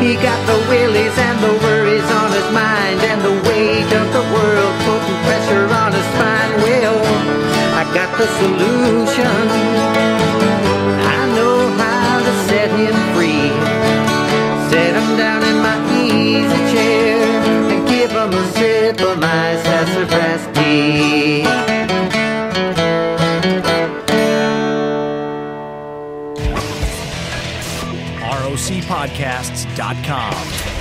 He got the willies and the worries on his mind, and the weight of the world putting pressure on his spine. Well, I got the solution, I know how to set him free. Set him down in my easy chair and give him a sip of my sassafras tea. ROCpodcasts.com.